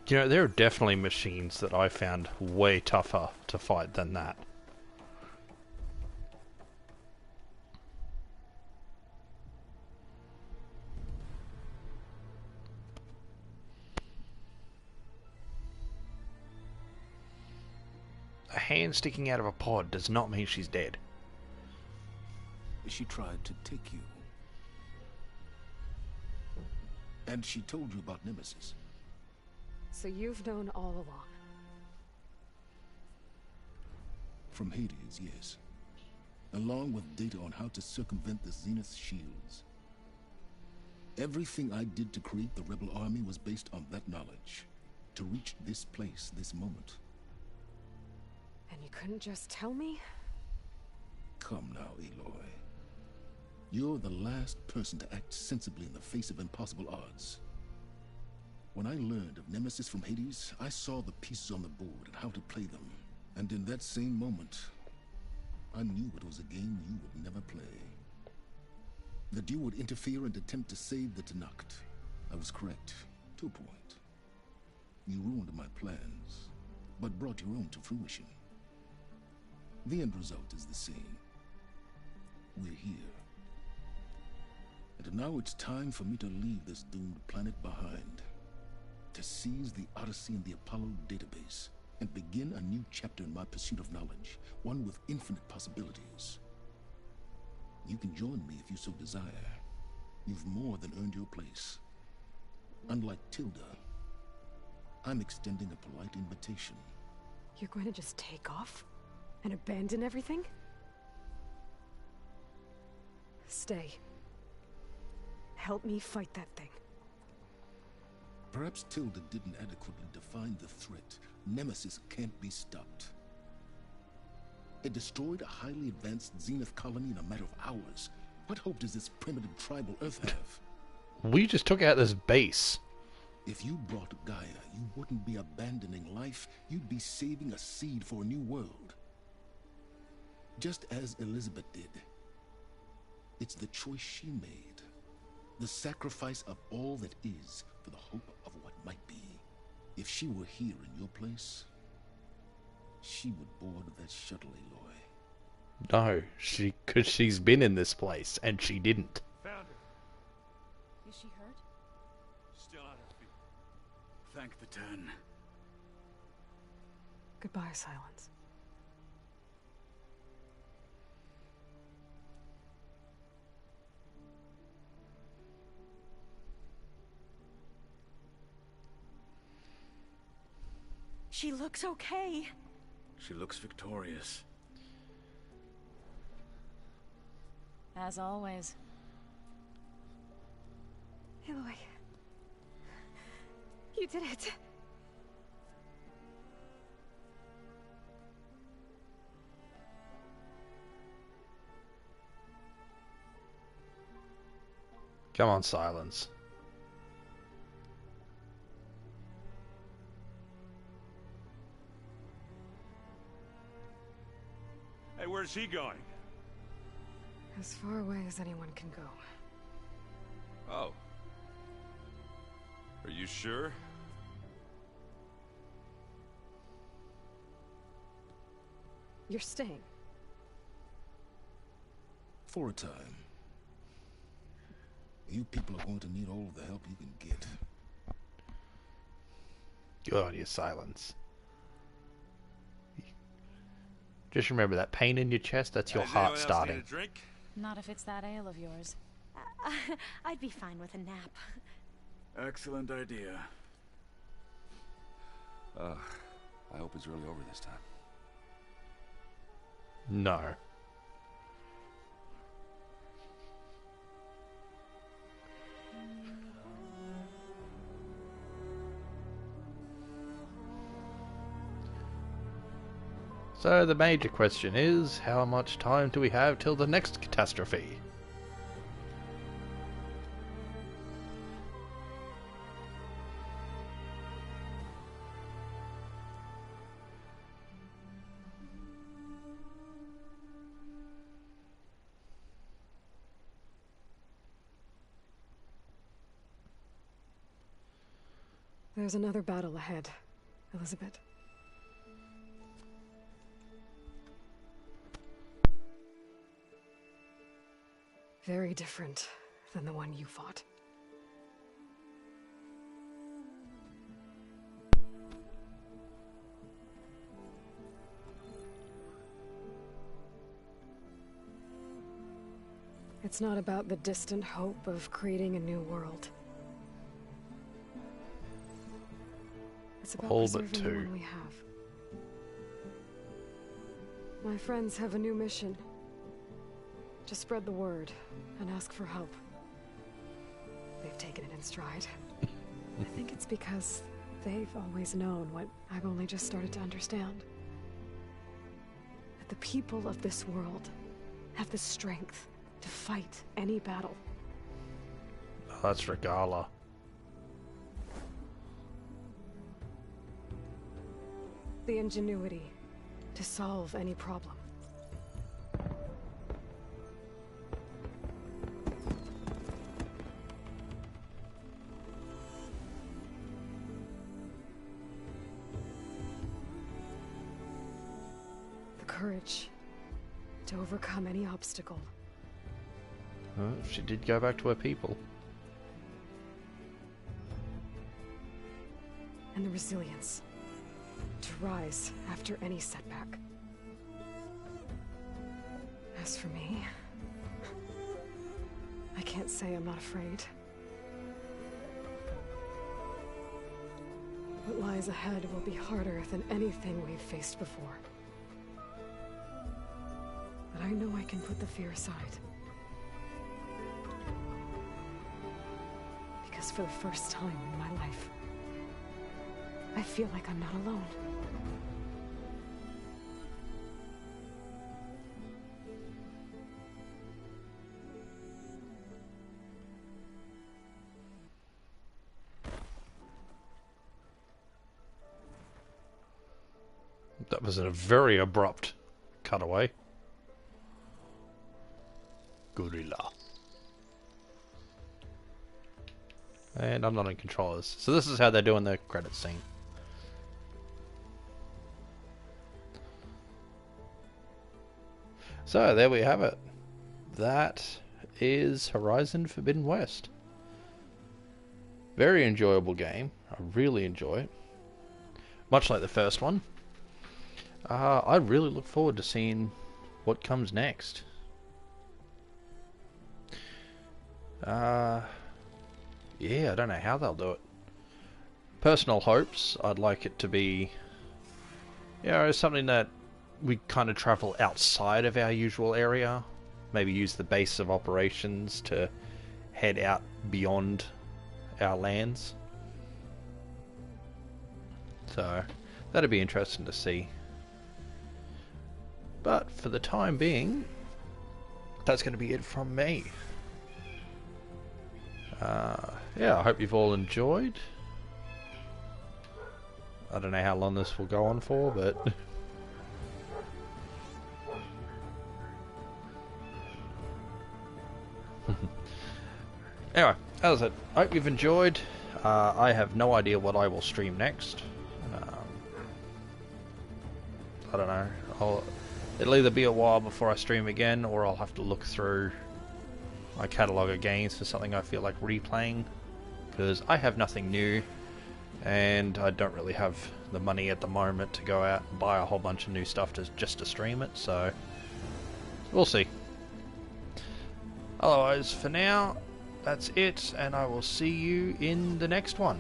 You know, there are definitely machines that I found way tougher to fight than that. A hand sticking out of a pod does not mean she's dead. She tried to take you. And she told you about Nemesis. So you've known all along. From Hades, yes. Along with data on how to circumvent the Zenith shields. Everything I did to create the rebel army was based on that knowledge. To reach this place, this moment. And you couldn't just tell me? Come now, Aloy. You're the last person to act sensibly in the face of impossible odds. When I learned of Nemesis from Hades, I saw the pieces on the board and how to play them. And in that same moment, I knew it was a game you would never play. That you would interfere and attempt to save the Tenakth. I was correct, to a point. You ruined my plans, but brought your own to fruition. The end result is the same. We're here. And now it's time for me to leave this doomed planet behind. To seize the Odyssey and the Apollo database, and begin a new chapter in my pursuit of knowledge, one with infinite possibilities. You can join me if you so desire. You've more than earned your place. Unlike Tilda, I'm extending a polite invitation. You're going to just take off? And abandon everything? Stay. Help me fight that thing. Perhaps Tilda didn't adequately define the threat. Nemesis can't be stopped. It destroyed a highly advanced Zenith colony in a matter of hours. What hope does this primitive tribal Earth have? We just took out this base. If you brought Gaia, you wouldn't be abandoning life. You'd be saving a seed for a new world. Just as Elizabeth did. It's the choice she made. The sacrifice of all that is for the hope of what might be. If she were here in your place, she would board that shuttle, Aloy. No, because she's been in this place, and she didn't. Found her. Is she hurt? Still on her feet. Thank the Ten. Goodbye, Silence. She looks okay. She looks victorious. As always. Aloy. You did it. Come on, Silence. Hey, where's he going? As far away as anyone can go. Oh. Are you sure? You're staying. For a time. You people are going to need all of the help you can get. Good on you, Silence. Just remember that pain in your chest, that's your heart starting. Need a drink? Not if it's that ale of yours. I'd be fine with a nap. Excellent idea. I hope it's really over this time. No. So the major question is, how much time do we have till the next catastrophe? There's another battle ahead, Elizabeth. Very different than the one you fought. It's not about the distant hope of creating a new world. It's about All but preserving the two. one we have. My friends have a new mission. To spread the word and ask for help. They've taken it in stride. I think it's because they've always known what I've only just started to understand. That the people of this world have the strength to fight any battle. Oh, that's Regala. The ingenuity to solve any problem. The courage to overcome any obstacle. Oh, she did go back to her people. And the resilience to rise after any setback. As for me, I can't say I'm not afraid. What lies ahead will be harder than anything we've faced before. But I know I can put the fear aside. Because for the first time in my life, I feel like I'm not alone. That was a very abrupt cutaway. Gorilla. And I'm not in controllers. So this is how they're doing the credits scene. So there we have it. That is Horizon Forbidden West. Very enjoyable game. I really enjoy it. Much like the first one. I really look forward to seeing what comes next. Yeah, I don't know how they'll do it. Personal hopes, I'd like it to be, you know, something that we kind of travel outside of our usual area. Maybe use the base of operations to head out beyond our lands. So, that'd be interesting to see. But for the time being, that's going to be it from me. Yeah, I hope you've all enjoyed. I don't know how long this will go on for, but anyway, that was it. I hope you've enjoyed. I have no idea what I will stream next. I don't know. It'll either be a while before I stream again, or I'll have to look through my catalogue of games for something I feel like replaying, because I have nothing new, and I don't really have the money at the moment to go out and buy a whole bunch of new stuff just to stream it, so we'll see. Otherwise, for now, that's it, and I will see you in the next one.